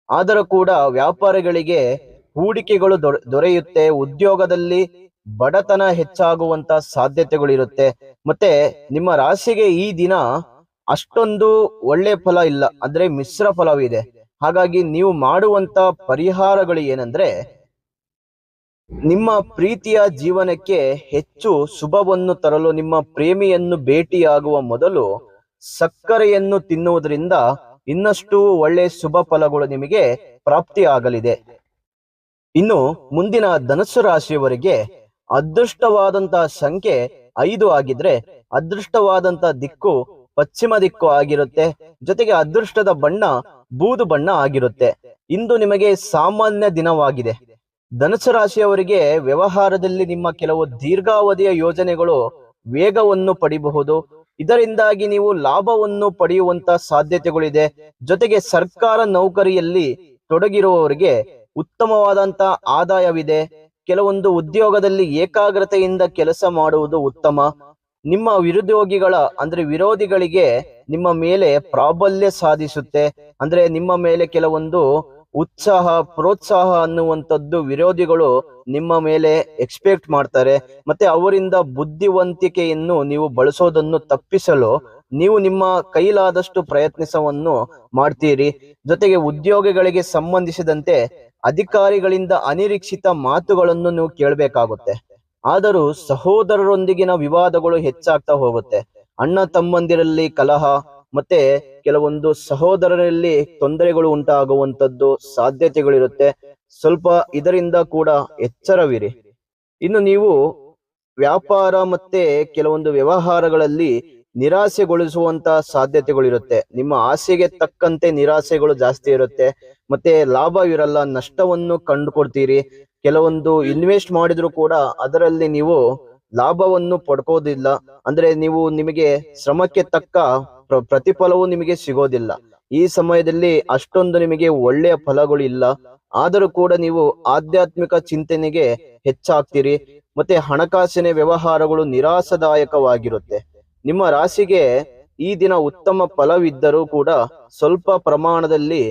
ಆದರೂ ಕೂಡ ವ್ಯಾಪಾರಿಗಳಿಗೆ ಹೂಡಿಕೆಗಳು ದೊರೆಯುತ್ತೆ. ಉದ್ಯೋಗದಲ್ಲಿ ಬಡತನ ಹೆಚ್ಚಾಗುವಂತ ಸಾಧ್ಯತೆಗಳಿರುತ್ತೆ. ಮತ್ತೆ ನಿಮ್ಮ ರಾಶಿಗೆ ಈ ದಿನ ಅಷ್ಟೊಂದು ಒಳ್ಳೆ ಫಲ ಇಲ್ಲ, ಅಂದ್ರೆ ಮಿಶ್ರ ಫಲವಿದೆ. ಹಾಗಾಗಿ ನೀವು ಮಾಡುವಂತ ಪರಿಹಾರಗಳು ಏನಂದ್ರೆ, ನಿಮ್ಮ ಪ್ರೀತಿಯ ಜೀವನಕ್ಕೆ ಹೆಚ್ಚು ಶುಭವನ್ನು ತರಲು ನಿಮ್ಮ ಪ್ರೇಮಿಯನ್ನು ಭೇಟಿಯಾಗುವ ಮೊದಲು ಸಕ್ಕರೆಯನ್ನು ತಿನ್ನುವುದರಿಂದ ಇನ್ನಷ್ಟು ಒಳ್ಳೆ ಶುಭ ಫಲಗಳು ನಿಮಗೆ ಪ್ರಾಪ್ತಿಯಾಗಲಿದೆ. ಇನ್ನು ಮುಂದಿನ ಧನುಸ್ಸು ರಾಶಿಯವರಿಗೆ ಅದೃಷ್ಟವಾದಂತಹ ಸಂಖ್ಯೆ 5 ಆಗಿದ್ರೆ ಅದೃಷ್ಟವಾದಂತ ದಿಕ್ಕು ಪಶ್ಚಿಮ ದಿಕ್ಕು ಆಗಿರುತ್ತೆ. ಜೊತೆಗೆ ಅದೃಷ್ಟದ ಬಣ್ಣ ಬೂದು ಬಣ್ಣ ಆಗಿರುತ್ತೆ. ಇಂದು ನಿಮಗೆ ಸಾಮಾನ್ಯ ದಿನವಾಗಿದೆ. ಧನುಸು ರಾಶಿಯವರಿಗೆ ವ್ಯವಹಾರದಲ್ಲಿ ನಿಮ್ಮ ಕೆಲವು ದೀರ್ಘಾವಧಿಯ ಯೋಜನೆಗಳು ವೇಗವನ್ನು ಪಡೆಯಬಹುದು. ಇದರಿಂದಾಗಿ ನೀವು ಲಾಭವನ್ನು ಪಡೆಯುವಂತ ಸಾಧ್ಯತೆಗಳಿದೆ. ಜೊತೆಗೆ ಸರ್ಕಾರ ನೌಕರಿಯಲ್ಲಿ ತೊಡಗಿರುವವರಿಗೆ ಉತ್ತಮವಾದಂತ ಆದಾಯವಿದೆ. ಕೆಲವೊಂದು ಉದ್ಯೋಗದಲ್ಲಿ ಏಕಾಗ್ರತೆಯಿಂದ ಕೆಲಸ ಮಾಡುವುದು ಉತ್ತಮ. ನಿಮ್ಮ ವಿರೋಧಿಗಳಿಗೆ ನಿಮ್ಮ ಮೇಲೆ ಪ್ರಾಬಲ್ಯ ಸಾಧಿಸುತ್ತೆ. ಅಂದ್ರೆ ನಿಮ್ಮ ಮೇಲೆ ಕೆಲವೊಂದು ಉತ್ಸಾಹ ಪ್ರೋತ್ಸಾಹ ಅನ್ನುವಂಥದ್ದು ವಿರೋಧಿಗಳು ನಿಮ್ಮ ಮೇಲೆ ಎಕ್ಸ್ಪೆಕ್ಟ್ ಮಾಡ್ತಾರೆ. ಮತ್ತೆ ಅವರಿಂದ ಬುದ್ಧಿವಂತಿಕೆಯನ್ನು ನೀವು ಬಳಸೋದನ್ನು ತಪ್ಪಿಸಲು ನೀವು ನಿಮ್ಮ ಕೈಲಾದಷ್ಟು ಪ್ರಯತ್ನಿಸವನ್ನು ಮಾಡ್ತೀರಿ. ಜೊತೆಗೆ ಉದ್ಯೋಗಿಗಳಿಗೆ ಸಂಬಂಧಿಸಿದಂತೆ ಅಧಿಕಾರಿಗಳಿಂದ ಅನಿರೀಕ್ಷಿತ ಮಾತುಗಳನ್ನು ನೀವು ಕೇಳಬೇಕಾಗುತ್ತೆ. ಆದರೂ ಸಹೋದರರೊಂದಿಗಿನ ವಿವಾದಗಳು ಹೆಚ್ಚಾಗ್ತಾ ಹೋಗುತ್ತೆ. ಅಣ್ಣ ತಮ್ಮಂದಿರಲ್ಲಿ ಕಲಹ ಮತ್ತೆ ಕೆಲವೊಂದು ಸಹೋದರರಲ್ಲಿ ತೊಂದರೆಗಳು ಉಂಟಾಗುವಂತದ್ದು ಸಾಧ್ಯತೆಗಳಿರುತ್ತೆ. ಸ್ವಲ್ಪ ಇದರಿಂದ ಕೂಡ ಎಚ್ಚರವಿರಿ. ಇನ್ನು ನೀವು ವ್ಯಾಪಾರ ಮತ್ತೆ ಕೆಲವೊಂದು ವ್ಯವಹಾರಗಳಲ್ಲಿ ನಿರಾಸೆಗೊಳಿಸುವಂತ ಸಾಧ್ಯತೆಗಳಿರುತ್ತೆ. ನಿಮ್ಮ ಆಸೆಗೆ ತಕ್ಕಂತೆ ನಿರಾಸೆಗಳು ಜಾಸ್ತಿ ಇರುತ್ತೆ. ಮತ್ತೆ ಲಾಭವಿರಲ್ಲ, ನಷ್ಟವನ್ನು ಕಂಡುಕೊಡ್ತೀರಿ. ಕೆಲವೊಂದು ಇನ್ವೆಸ್ಟ್ ಮಾಡಿದ್ರು ಕೂಡ ಅದರಲ್ಲಿ ನೀವು ಲಾಭವನ್ನು ಪಡ್ಕೋದಿಲ್ಲ. ಅಂದ್ರೆ ನಿಮಗೆ ಶ್ರಮಕ್ಕೆ ತಕ್ಕ ಪ್ರತಿಫಲವು ನಿಮಗೆ ಸಿಗೋದಿಲ್ಲ. ಈ ಸಮಯದಲ್ಲಿ ಅಷ್ಟೊಂದು ನಿಮಗೆ ಒಳ್ಳೆಯ ಫಲಗಳು ಇಲ್ಲ. ಆದರೂ ಕೂಡ ನೀವು ಆಧ್ಯಾತ್ಮಿಕ ಚಿಂತನೆಗೆ ಹೆಚ್ಚಾಗ್ತೀರಿ. ಮತ್ತೆ ಹಣಕಾಸಿನ ವ್ಯವಹಾರಗಳು ನಿರಾಸದಾಯಕವಾಗಿರುತ್ತೆ. ನಿಮ್ಮ ರಾಶಿಗೆ ಈ ದಿನ ಉತ್ತಮ ಫಲವಿದ್ದರೂ ಕೂಡ ಸ್ವಲ್ಪ ಪ್ರಮಾಣದಲ್ಲಿ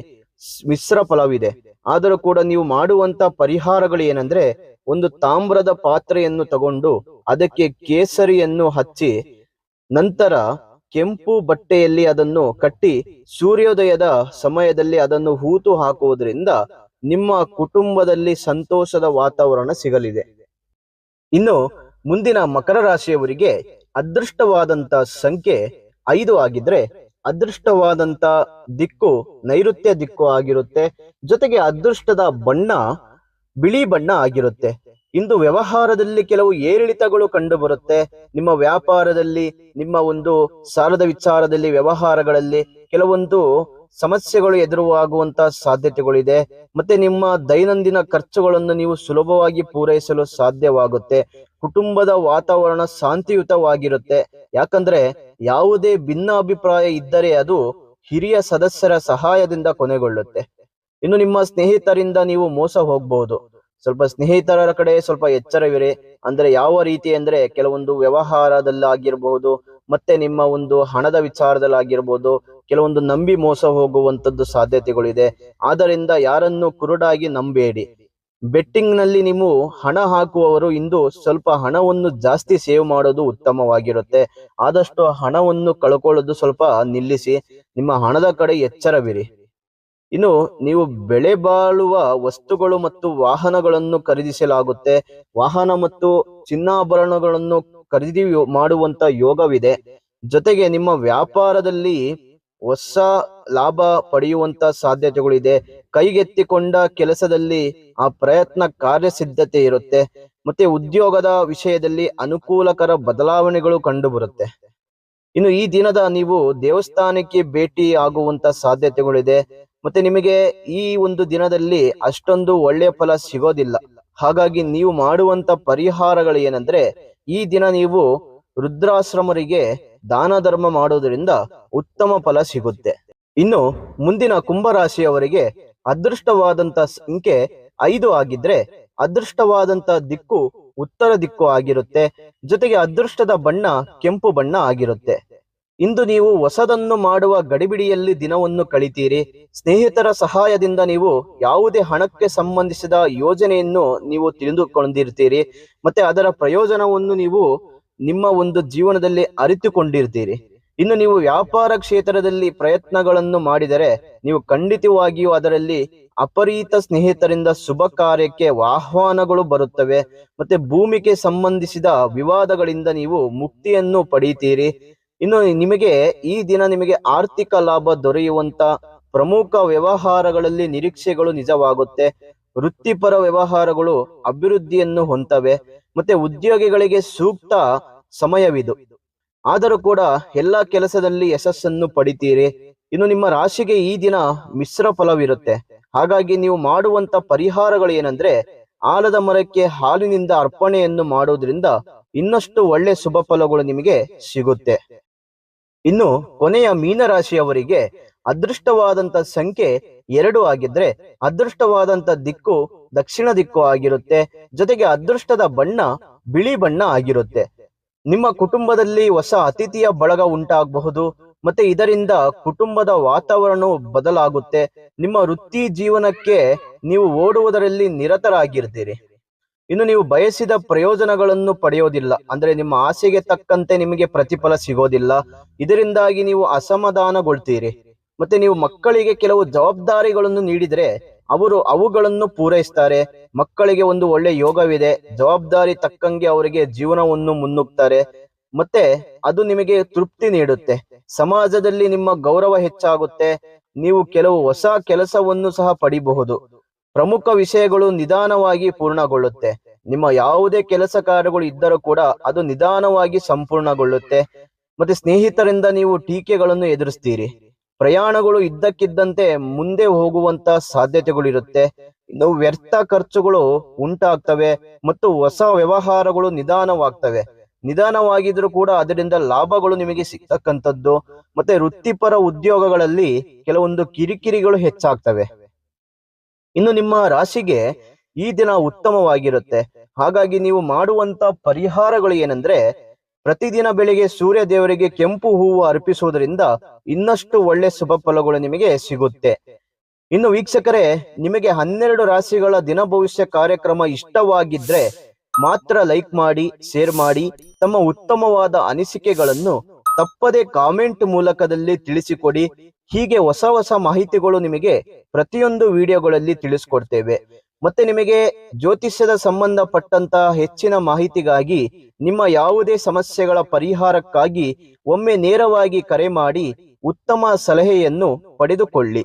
ಮಿಶ್ರ ಫಲವಿದೆ. ಆದರೂ ಕೂಡ ನೀವು ಮಾಡುವಂತ ಪರಿಹಾರಗಳು ಏನಂದ್ರೆ, ಒಂದು ತಾಮ್ರದ ಪಾತ್ರೆಯನ್ನು ತಗೊಂಡು ಅದಕ್ಕೆ ಕೇಸರಿಯನ್ನು ಹಚ್ಚಿ ನಂತರ ಕೆಂಪು ಬಟ್ಟೆಯಲ್ಲಿ ಅದನ್ನು ಕಟ್ಟಿ ಸೂರ್ಯೋದಯದ ಸಮಯದಲ್ಲಿ ಅದನ್ನು ಹೂತು ಹಾಕುವುದರಿಂದ ನಿಮ್ಮ ಕುಟುಂಬದಲ್ಲಿ ಸಂತೋಷದ ವಾತಾವರಣ ಸಿಗಲಿದೆ. ಇನ್ನು ಮುಂದಿನ ಮಕರ ರಾಶಿಯವರಿಗೆ ಅದೃಷ್ಟವಾದಂತ ಸಂಖ್ಯೆ 5 ಆಗಿದ್ರೆ ಅದೃಷ್ಟವಾದಂತ ದಿಕ್ಕು ನೈಋತ್ಯ ದಿಕ್ಕು ಆಗಿರುತ್ತೆ. ಜೊತೆಗೆ ಅದೃಷ್ಟದ ಬಣ್ಣ ಬಿಳಿ ಬಣ್ಣ ಆಗಿರುತ್ತೆ. ಇಂದು ವ್ಯವಹಾರದಲ್ಲಿ ಕೆಲವು ಏರಿಳಿತಗಳು ಕಂಡು ಬರುತ್ತೆ. ನಿಮ್ಮ ವ್ಯಾಪಾರದಲ್ಲಿ, ನಿಮ್ಮ ಒಂದು ಸಾಲದ ವಿಚಾರದಲ್ಲಿ, ವ್ಯವಹಾರಗಳಲ್ಲಿ ಕೆಲವೊಂದು ಸಮಸ್ಯೆಗಳು ಎದುರುವಾಗುವಂತ ಸಾಧ್ಯತೆಗಳಿದೆ. ಮತ್ತೆ ನಿಮ್ಮ ದೈನಂದಿನ ಖರ್ಚುಗಳನ್ನು ನೀವು ಸುಲಭವಾಗಿ ಪೂರೈಸಲು ಸಾಧ್ಯವಾಗುತ್ತೆ. ಕುಟುಂಬದ ವಾತಾವರಣ ಶಾಂತಿಯುತವಾಗಿರುತ್ತೆ. ಯಾಕಂದ್ರೆ ಯಾವುದೇ ಭಿನ್ನಾಭಿಪ್ರಾಯ ಇದ್ದರೆ ಅದು ಹಿರಿಯ ಸದಸ್ಯರ ಸಹಾಯದಿಂದ ಕೊನೆಗೊಳ್ಳುತ್ತೆ. ಇನ್ನು ನಿಮ್ಮ ಸ್ನೇಹಿತರಿಂದ ನೀವು ಮೋಸ ಹೋಗಬಹುದು. ಸ್ವಲ್ಪ ಸ್ನೇಹಿತರ ಕಡೆ ಸ್ವಲ್ಪ ಎಚ್ಚರವಿರಿ. ಅಂದ್ರೆ ಯಾವ ರೀತಿ ಅಂದ್ರೆ, ಕೆಲವೊಂದು ವ್ಯವಹಾರದಲ್ಲಾಗಿರ್ಬಹುದು, ಮತ್ತೆ ನಿಮ್ಮ ಒಂದು ಹಣದ ವಿಚಾರದಲ್ಲಾಗಿರ್ಬಹುದು, ಕೆಲವೊಂದು ನಂಬಿ ಮೋಸ ಹೋಗುವಂತದ್ದು ಸಾಧ್ಯತೆಗಳಿದೆ. ಆದ್ದರಿಂದ ಯಾರನ್ನು ಕುರುಡಾಗಿ ನಂಬೇಡಿ. ಬೆಟ್ಟಿಂಗ್ ನಲ್ಲಿ ನೀವು ಹಣ ಹಾಕುವವರು ಇಂದು ಸ್ವಲ್ಪ ಹಣವನ್ನು ಜಾಸ್ತಿ ಸೇವ್ ಮಾಡೋದು ಉತ್ತಮವಾಗಿರುತ್ತೆ. ಆದಷ್ಟು ಹಣವನ್ನು ಕಳ್ಕೊಳ್ಳೋದು ಸ್ವಲ್ಪ ನಿಲ್ಲಿಸಿ. ನಿಮ್ಮ ಹಣದ ಕಡೆ ಎಚ್ಚರವಿರಿ. ಇನ್ನು ನೀವು ಬೆಲೆ ಬಾಳುವ ವಸ್ತುಗಳು ಮತ್ತು ವಾಹನಗಳನ್ನು ಖರೀದಿಸಲಾಗುತ್ತೆ. ವಾಹನ ಮತ್ತು ಚಿನ್ನಾಭರಣಗಳನ್ನು ಖರೀದಿ ಮಾಡುವಂತ ಯೋಗವಿದೆ. ಜೊತೆಗೆ ನಿಮ್ಮ ವ್ಯಾಪಾರದಲ್ಲಿ ಹೊಸ ಲಾಭ ಪಡೆಯುವಂತ ಸಾಧ್ಯತೆಗಳಿದೆ. ಕೈಗೆತ್ತಿಕೊಂಡ ಕೆಲಸದಲ್ಲಿ ಆ ಪ್ರಯತ್ನ ಕಾರ್ಯಸಿದ್ಧತೆ ಇರುತ್ತೆ. ಮತ್ತೆ ಉದ್ಯೋಗದ ವಿಷಯದಲ್ಲಿ ಅನುಕೂಲಕರ ಬದಲಾವಣೆಗಳು ಕಂಡು ಬರುತ್ತೆ. ಇನ್ನು ಈ ದಿನದ ನೀವು ದೇವಸ್ಥಾನಕ್ಕೆ ಭೇಟಿ ಆಗುವಂತ ಸಾಧ್ಯತೆಗಳಿದೆ. ಮತ್ತೆ ನಿಮಗೆ ಈ ಒಂದು ದಿನದಲ್ಲಿ ಅಷ್ಟೊಂದು ಒಳ್ಳೆಯ ಫಲ ಸಿಗೋದಿಲ್ಲ. ಹಾಗಾಗಿ ನೀವು ಮಾಡುವಂತ ಪರಿಹಾರಗಳು ಏನಂದ್ರೆ, ಈ ದಿನ ನೀವು ವೃದ್ಧಾಶ್ರಮರಿಗೆ ದಾನ ಧರ್ಮ ಮಾಡೋದ್ರಿಂದ ಉತ್ತಮ ಫಲ ಸಿಗುತ್ತೆ. ಇನ್ನು ಮುಂದಿನ ಕುಂಭರಾಶಿಯವರಿಗೆ ಅದೃಷ್ಟವಾದಂತ ಸಂಖ್ಯೆ 5 ಆಗಿದ್ರೆ ಅದೃಷ್ಟವಾದಂತ ದಿಕ್ಕು ಉತ್ತರ ದಿಕ್ಕು ಆಗಿರುತ್ತೆ. ಜೊತೆಗೆ ಅದೃಷ್ಟದ ಬಣ್ಣ ಕೆಂಪು ಬಣ್ಣ ಆಗಿರುತ್ತೆ. ಇಂದು ನೀವು ಹೊಸದನ್ನು ಮಾಡುವ ಗಡಿಬಿಡಿಯಲ್ಲಿ ದಿನವನ್ನು ಕಳಿತೀರಿ. ಸ್ನೇಹಿತರ ಸಹಾಯದಿಂದ ನೀವು ಯಾವುದೇ ಹಣಕ್ಕೆ ಸಂಬಂಧಿಸಿದ ಯೋಜನೆಯನ್ನು ನೀವು ತಿಳಿದುಕೊಂಡಿರ್ತೀರಿ. ಮತ್ತೆ ಅದರ ಪ್ರಯೋಜನವನ್ನು ನೀವು ನಿಮ್ಮ ಒಂದು ಜೀವನದಲ್ಲಿ ಅರಿತುಕೊಂಡಿರ್ತೀರಿ. ಇನ್ನು ನೀವು ವ್ಯಾಪಾರ ಕ್ಷೇತ್ರದಲ್ಲಿ ಪ್ರಯತ್ನಗಳನ್ನು ಮಾಡಿದರೆ ನೀವು ಖಂಡಿತವಾಗಿಯೂ ಅದರಲ್ಲಿ ಅಪರಿಚಿತ ಸ್ನೇಹಿತರಿಂದ ಶುಭ ಕಾರ್ಯಕ್ಕೆ ಆಹ್ವಾನಗಳು ಬರುತ್ತವೆ. ಮತ್ತೆ ಭೂಮಿಗೆ ಸಂಬಂಧಿಸಿದ ವಿವಾದಗಳಿಂದ ನೀವು ಮುಕ್ತಿಯನ್ನು ಪಡೆಯುತ್ತೀರಿ. ಇನ್ನು ಈ ದಿನ ನಿಮಗೆ ಆರ್ಥಿಕ ಲಾಭ ದೊರೆಯುವಂತ ಪ್ರಮುಖ ವ್ಯವಹಾರಗಳಲ್ಲಿ ನಿರೀಕ್ಷೆಗಳು ನಿಜವಾಗುತ್ತೆ. ವೃತ್ತಿಪರ ವ್ಯವಹಾರಗಳು ಅಭಿವೃದ್ಧಿಯನ್ನು ಹೊಂದವೆ. ಮತ್ತೆ ಉದ್ಯೋಗಿಗಳಿಗೆ ಸೂಕ್ತ ಸಮಯವಿದು. ಆದರೂ ಕೂಡ ಎಲ್ಲಾ ಕೆಲಸದಲ್ಲಿ ಯಶಸ್ಸನ್ನು ಪಡಿತೀರಿ. ಇನ್ನು ನಿಮ್ಮ ರಾಶಿಗೆ ಈ ದಿನ ಮಿಶ್ರ ಫಲವಿರುತ್ತೆ. ಹಾಗಾಗಿ ನೀವು ಮಾಡುವಂತ ಪರಿಹಾರಗಳು ಏನಂದ್ರೆ, ಆಲದ ಮರಕ್ಕೆ ಹಾಲಿನಿಂದ ಅರ್ಪಣೆಯನ್ನು ಮಾಡೋದ್ರಿಂದ ಇನ್ನಷ್ಟು ಒಳ್ಳೆ ಶುಭ ಫಲಗಳು ನಿಮಗೆ ಸಿಗುತ್ತೆ. ಇನ್ನು ಕೊನೆಯ ಮೀನರಾಶಿಯವರಿಗೆ ಅದೃಷ್ಟವಾದಂತ ಸಂಖ್ಯೆ 2 ಆಗಿದ್ರೆ ಅದೃಷ್ಟವಾದಂತ ದಿಕ್ಕು ದಕ್ಷಿಣ ದಿಕ್ಕು ಆಗಿರುತ್ತೆ. ಜೊತೆಗೆ ಅದೃಷ್ಟದ ಬಣ್ಣ ಬಿಳಿ ಬಣ್ಣ ಆಗಿರುತ್ತೆ. ನಿಮ್ಮ ಕುಟುಂಬದಲ್ಲಿ ಹೊಸ ಅತಿಥಿಯ ಬಳಗ ಉಂಟಾಗಬಹುದು. ಮತ್ತೆ ಇದರಿಂದ ಕುಟುಂಬದ ವಾತಾವರಣವು ಬದಲಾಗುತ್ತೆ. ನಿಮ್ಮ ವೃತ್ತಿ ಜೀವನಕ್ಕೆ ನೀವು ಓಡುವುದರಲ್ಲಿ ನಿರತರಾಗಿರ್ತೀರಿ. ಇನ್ನು ನೀವು ಬಯಸಿದ ಪ್ರಯೋಜನಗಳನ್ನು ಪಡೆಯೋದಿಲ್ಲ. ಅಂದ್ರೆ ನಿಮ್ಮ ಆಸೆಗೆ ತಕ್ಕಂತೆ ನಿಮಗೆ ಪ್ರತಿಫಲ ಸಿಗೋದಿಲ್ಲ. ಇದರಿಂದಾಗಿ ನೀವು ಅಸಮಾಧಾನಗೊಳ್ತೀರಿ. ಮತ್ತೆ ನೀವು ಮಕ್ಕಳಿಗೆ ಕೆಲವು ಜವಾಬ್ದಾರಿಗಳನ್ನು ನೀಡಿದರೆ ಅವರು ಅವುಗಳನ್ನು ಪೂರೈಸ್ತಾರೆ. ಮಕ್ಕಳಿಗೆ ಒಂದು ಒಳ್ಳೆ ಯೋಗವಿದೆ. ಜವಾಬ್ದಾರಿ ತಕ್ಕಂಗೆ ಅವರಿಗೆ ಜೀವನವನ್ನು ಮುನ್ನುಗ್ತಾರೆ. ಮತ್ತೆ ಅದು ನಿಮಗೆ ತೃಪ್ತಿ ನೀಡುತ್ತೆ. ಸಮಾಜದಲ್ಲಿ ನಿಮ್ಮ ಗೌರವ ಹೆಚ್ಚಾಗುತ್ತೆ. ನೀವು ಕೆಲವು ಹೊಸ ಕೆಲಸವನ್ನು ಸಹ ಪಡಿಬಹುದು. ಪ್ರಮುಖ ವಿಷಯಗಳು ನಿಧಾನವಾಗಿ ಪೂರ್ಣಗೊಳ್ಳುತ್ತೆ. ನಿಮ್ಮ ಯಾವುದೇ ಕೆಲಸ ಕಾರ್ಯಗಳು ಇದ್ದರೂ ಕೂಡ ಅದು ನಿಧಾನವಾಗಿ ಸಂಪೂರ್ಣಗೊಳ್ಳುತ್ತೆ. ಮತ್ತೆ ಸ್ನೇಹಿತರಿಂದ ನೀವು ಟೀಕೆಗಳನ್ನು ಎದುರಿಸ್ತೀರಿ. ಪ್ರಯಾಣಗಳು ಇದ್ದಕ್ಕಿದ್ದಂತೆ ಮುಂದೆ ಹೋಗುವಂತ ಸಾಧ್ಯತೆಗಳಿರುತ್ತೆ. ಇನ್ನು ವ್ಯರ್ಥ ಖರ್ಚುಗಳು ಉಂಟಾಗ್ತವೆ ಮತ್ತು ಹೊಸ ವ್ಯವಹಾರಗಳು ನಿಧಾನವಾಗಿದ್ರೂ ಕೂಡ ಅದರಿಂದ ಲಾಭಗಳು ನಿಮಗೆ ಸಿಗ್ತಕ್ಕಂಥದ್ದು. ಮತ್ತೆ ವೃತ್ತಿಪರ ಉದ್ಯೋಗಗಳಲ್ಲಿ ಕೆಲವೊಂದು ಕಿರಿಕಿರಿಗಳು ಹೆಚ್ಚಾಗ್ತವೆ. ಇನ್ನು ನಿಮ್ಮ ರಾಶಿಗೆ ಈ ದಿನ ಉತ್ತಮವಾಗಿರುತ್ತೆ. ಹಾಗಾಗಿ ನೀವು ಮಾಡುವಂತ ಪರಿಹಾರಗಳು ಏನಂದ್ರೆ, ಪ್ರತಿದಿನ ಬೆಳಿಗ್ಗೆ ಸೂರ್ಯ ದೇವರಿಗೆ ಕೆಂಪು ಹೂವು ಅರ್ಪಿಸುವುದರಿಂದ ಇನ್ನಷ್ಟು ಒಳ್ಳೆ ಶುಭ ಫಲಗಳು ನಿಮಗೆ ಸಿಗುತ್ತೆ. ಇನ್ನು ವೀಕ್ಷಕರೇ, ನಿಮಗೆ 12 ರಾಶಿಗಳ ದಿನ ಭವಿಷ್ಯ ಕಾರ್ಯಕ್ರಮ ಇಷ್ಟವಾಗಿದ್ರೆ ಮಾತ್ರ ಲೈಕ್ ಮಾಡಿ, ಶೇರ್ ಮಾಡಿ. ತಮ್ಮ ಉತ್ತಮವಾದ ಅನಿಸಿಕೆಗಳನ್ನು ತಪ್ಪದೆ ಕಾಮೆಂಟ್ ಮೂಲಕದಲ್ಲಿ ತಿಳಿಸಿಕೊಡಿ. ಹೀಗೆ ಹೊಸ ಹೊಸ ಮಾಹಿತಿಗಳು ನಿಮಗೆ ಪ್ರತಿಯೊಂದು ವಿಡಿಯೋಗಳಲ್ಲಿ ತಿಳಿಸ್ಕೊಡ್ತೇವೆ. ಮತ್ತೆ ನಿಮಗೆ ಜ್ಯೋತಿಷ್ಯದ ಸಂಬಂಧಪಟ್ಟಂತ ಹೆಚ್ಚಿನ ಮಾಹಿತಿಗಾಗಿ, ನಿಮ್ಮ ಯಾವುದೇ ಸಮಸ್ಯೆಗಳ ಪರಿಹಾರಕ್ಕಾಗಿ ಒಮ್ಮೆ ನೇರವಾಗಿ ಕರೆ ಮಾಡಿ ಉತ್ತಮ ಸಲಹೆಯನ್ನು ಪಡೆದುಕೊಳ್ಳಿ.